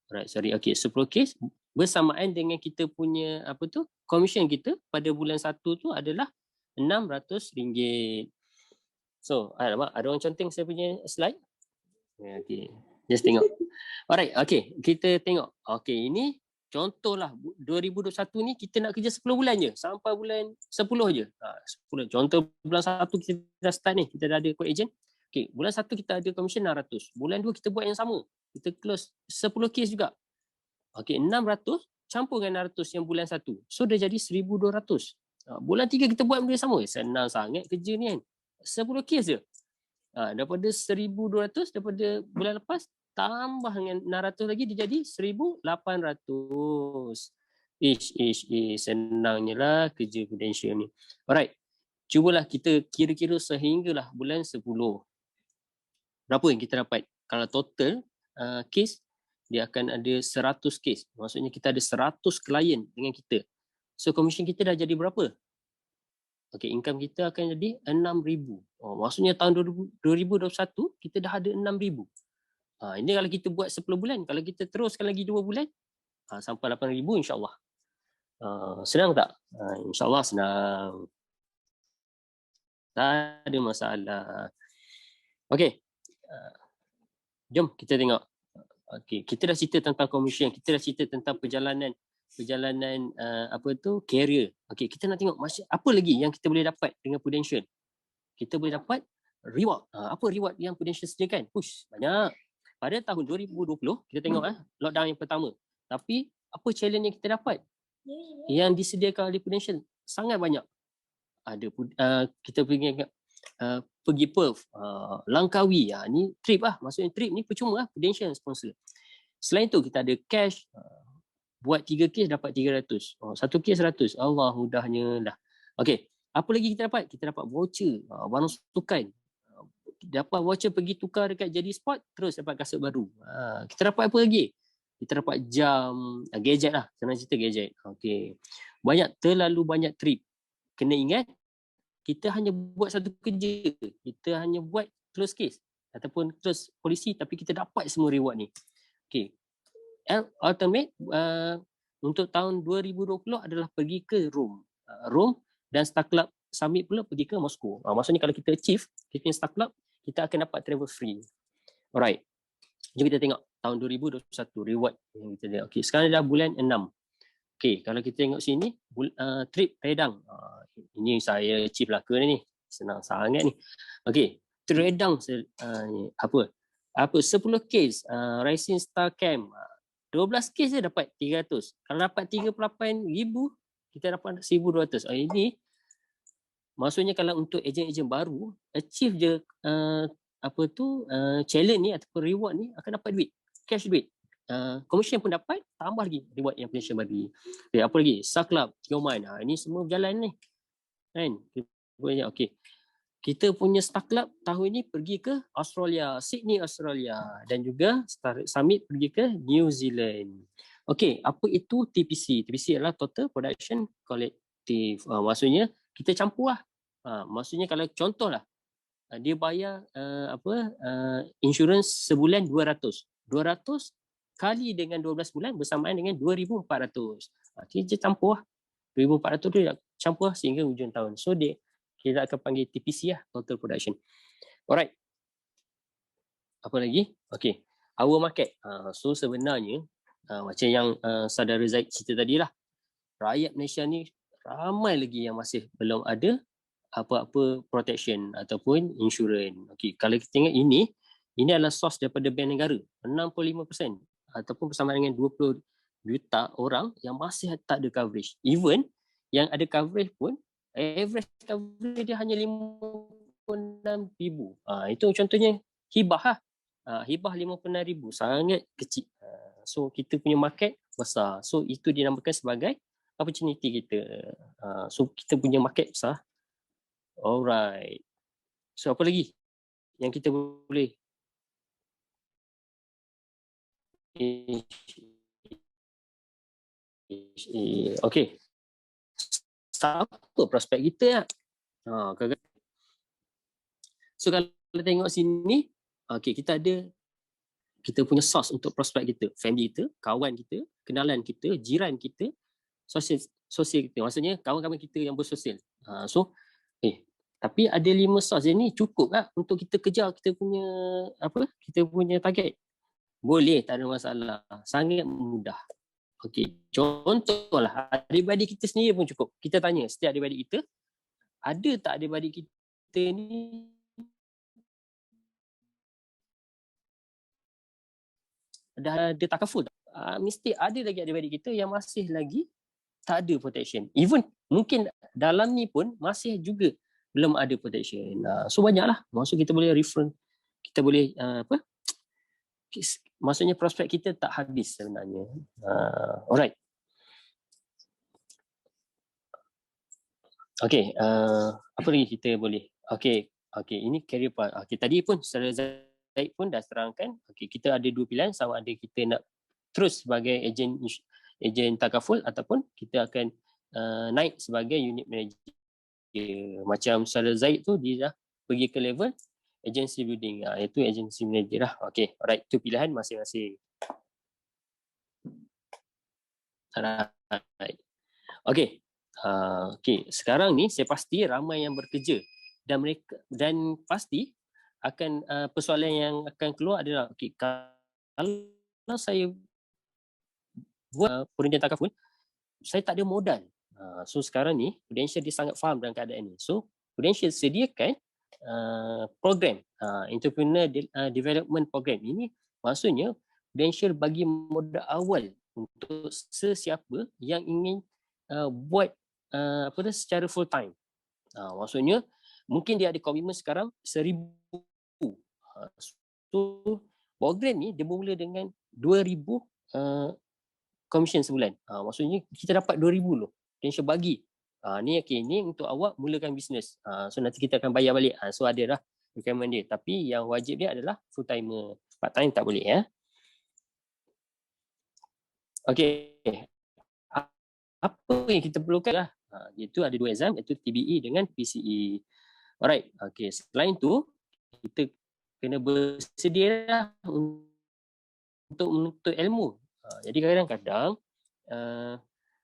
Alright, sorry. Okey, 10 kes bersamaan dengan kita punya komisen kita pada bulan 1 tu adalah RM600. So, alamak, ada orang conteng saya punya slide. Okey, just tengok. Alright, okey, kita tengok. Okey, ini contohlah 2021 ni kita nak kerja 10 bulan je sampai bulan 10 je. 10. Contoh bulan 1 kita dah start ni, kita dah ada code agent. Okey, bulan 1 kita ada komisen 600. Bulan 2 kita buat yang sama. Kita close 10 kes juga. Okey, 600 campur dengan 600 yang bulan 1. So dah jadi 1200. Bulan 3 kita buat benda sama. Senang sangat kerja ni kan. 10 kes je. Daripada 1200 daripada bulan lepas tambah dengan 600 lagi dia jadi 1800. Senangnya lah kerja Prudential ni. Alright. Cubalah kita kira-kira sehinggalah bulan 10. Berapa yang kita dapat? Kalau total kes dia akan ada 100 kes. Maksudnya kita ada 100 klien dengan kita. So komisen kita dah jadi berapa? Okey, income kita akan jadi 6,000. Maksudnya tahun 2021 kita dah ada 6,000. Ini kalau kita buat 10 bulan. Kalau kita teruskan lagi 2 bulan sampai 8,000 insya-Allah. Senang tak? InsyaAllah senang. Tak ada masalah. Okey. Jom kita tengok. Okey, kita dah cerita tentang komisen, kita dah cerita tentang perjalanan career. Okey, kita nak tengok apa lagi yang kita boleh dapat dengan Prudential. Kita boleh dapat reward. Apa reward yang Prudential sediakan? Banyak. Pada tahun 2020 kita tengok lockdown yang pertama. Tapi apa challenge yang kita dapat? Yang disediakan oleh Prudential sangat banyak. Ada kita pergi Perth, Langkawi, ni trip lah. Maksudnya trip ni percuma lah, Prudential sponsor. Selain tu kita ada cash, buat 3 kes dapat 300. Satu kes 100. Allah mudahnya dah. Okey, apa lagi kita dapat? Kita dapat voucher, barang sukan. Dapat voucher pergi tukar dekat Jadi Sport, terus dapat kasut baru. Kita dapat apa lagi? Kita dapat jam, gadget lah. Senang cerita gadget. Okey. Terlalu banyak trip. Kena ingat, kita hanya buat satu kerja. Kita hanya buat close case ataupun close polisi tapi kita dapat semua reward ni. Okey. Ultimate untuk tahun 2020 adalah pergi ke Rome. Rome dan Star Club Summit pula pergi ke Moskow. Maksudnya kalau kita achieve kita punya Star Club, kita akan dapat travel free. Alright. Jom kita tengok tahun 2021 reward yang kita lihat. Okey, sekarang dah bulan 6. Okey, kalau kita tengok sini trip Redang. Ini saya achieve lah ke ni. Senang sangat ni. Okey, trip Redang apa 10 case Rising Star Camp. 12 case je dapat 300. Kalau dapat 38,000 kita dapat 1,200. Ini maksudnya kalau untuk ejen-ejen baru achieve je challenge ni ataupun reward ni akan dapat duit, cash duit. Komisen pun dapat, tambah lagi reward yang Prudential bagi. Okay, apa lagi? Star Club, Tioman. Ini semua berjalan ni. Kan? Okey. Kita punya Star Club tahun ini pergi ke Australia, Sydney, Australia dan juga Star Summit pergi ke New Zealand. Okey, apa itu TPC? TPC adalah Total Production aktif. Maksudnya kita campur lah. Maksudnya kalau contohlah dia bayar insurans sebulan 200. 200 kali dengan 12 bulan bersamaan dengan 2,400. Kita campur lah. 2,400 dia campur sehingga hujung tahun. So kita akan panggil TPC lah, total production. Alright. Apa lagi? Okay. Our market. So sebenarnya macam yang saudara Zaid cerita tadi lah. Rakyat Malaysia ni ramai lagi yang masih belum ada apa-apa protection ataupun insurans. Okay. Kalau kita tengok ini adalah source daripada Bank Negara. 65% ataupun bersama dengan 20 juta orang yang masih tak ada coverage. Even yang ada coverage pun, average coverage dia hanya 56,000. Itu contohnya hibah lah. Hibah 56,000, sangat kecil. So kita punya market besar. So itu dinamakan sebagai opportunity kita. So kita punya market besar. Alright. So apa lagi yang kita boleh okay. Siapa prospek kita? So kalau tengok sini, okay, kita punya source untuk prospek kita, family kita, kawan kita, kenalan kita, jiran kita, sosial kita. Maksudnya kawan-kawan kita yang bersosial. Tapi ada 5 source ni cukup tak untuk kita kejar kita punya target? Boleh, tak ada masalah. Sangat mudah. Okey, contohlah adik-beradik kita sendiri pun cukup. Kita tanya setiap adik-beradik kita, ada tak adik-beradik kita ni dah ada takaful? Mesti ada lagi adik-beradik kita yang masih lagi tak ada protection. Even mungkin dalam ni pun masih juga belum ada protection. So banyaklah. Maksud kita boleh refer, kita boleh maksudnya prospek kita tak habis sebenarnya. Alright. Okay, apa lagi kita boleh? Okay, ini career path. Okay, tadi pun secara Zaid pun dah terangkan. Okay, kita ada 2 pilihan, sama ada kita nak terus sebagai ejen takaful ataupun kita akan naik sebagai unit manager. Macam saudara Zaid tu dia dah pergi ke level agency building, itu agency manager lah. Okay, alright, itu pilihan masing-masing. Alright. Okay. Sekarang ni saya pasti ramai yang bekerja dan pasti akan persoalan yang akan keluar adalah kalau saya buat perundian takaful, saya tak ada modal. So sekarang ni Prudential dia sangat faham dalam keadaan ni. So Prudential sediakan program entrepreneur development program. Ini maksudnya Prudential bagi modal awal untuk sesiapa yang ingin buat secara full time. Maksudnya mungkin dia ada komitmen sekarang 1,000. So program ni dia bermula dengan 2,000 komisen sebulan. Maksudnya kita dapat 2,000 loh. Prudential bagi. Ni untuk awak mulakan bisnes. So nanti kita akan bayar balik. So ada lah requirement dia. Tapi yang wajib dia adalah full timer. Part time tak boleh ya. Okay. Apa yang kita perlukan lah. Itu ada 2 exam, iaitu TBE dengan PCE. Alright. Okay. Selain tu, kita kena bersedia lah untuk menuntut ilmu. Jadi kadang-kadang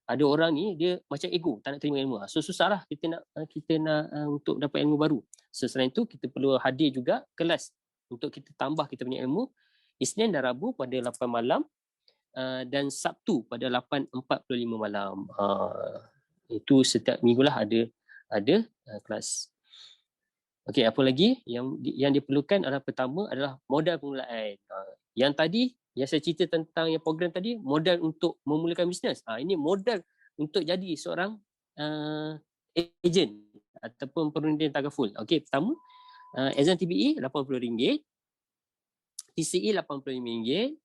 ada orang ni dia macam ego, tak nak terima ilmu. So susahlah kita nak untuk dapat ilmu baru. Selain tu kita perlu hadir juga kelas untuk kita tambah kita punya ilmu. Isnin dan Rabu pada 8 malam dan Sabtu pada 8.45 malam. Itu setiap minggulah ada kelas. Okey, apa lagi yang diperlukan adalah pertama adalah modal permulaan. Yang tadi yang saya cerita tentang yang program tadi, modal untuk memulakan bisnes. Ini modal untuk jadi seorang ejen ataupun perundian takaful. Okey, pertama exam TBE RM80, PCE RM85,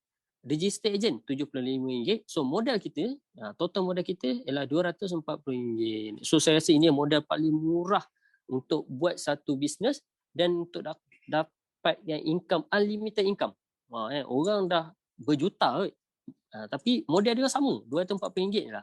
register ejen RM75. So modal kita, total modal kita ialah RM240. So saya rasa ini modal paling murah untuk buat satu bisnes dan untuk dapat yang income, unlimited income. Orang dah berjuta tapi modal dia sama, RM240 lah.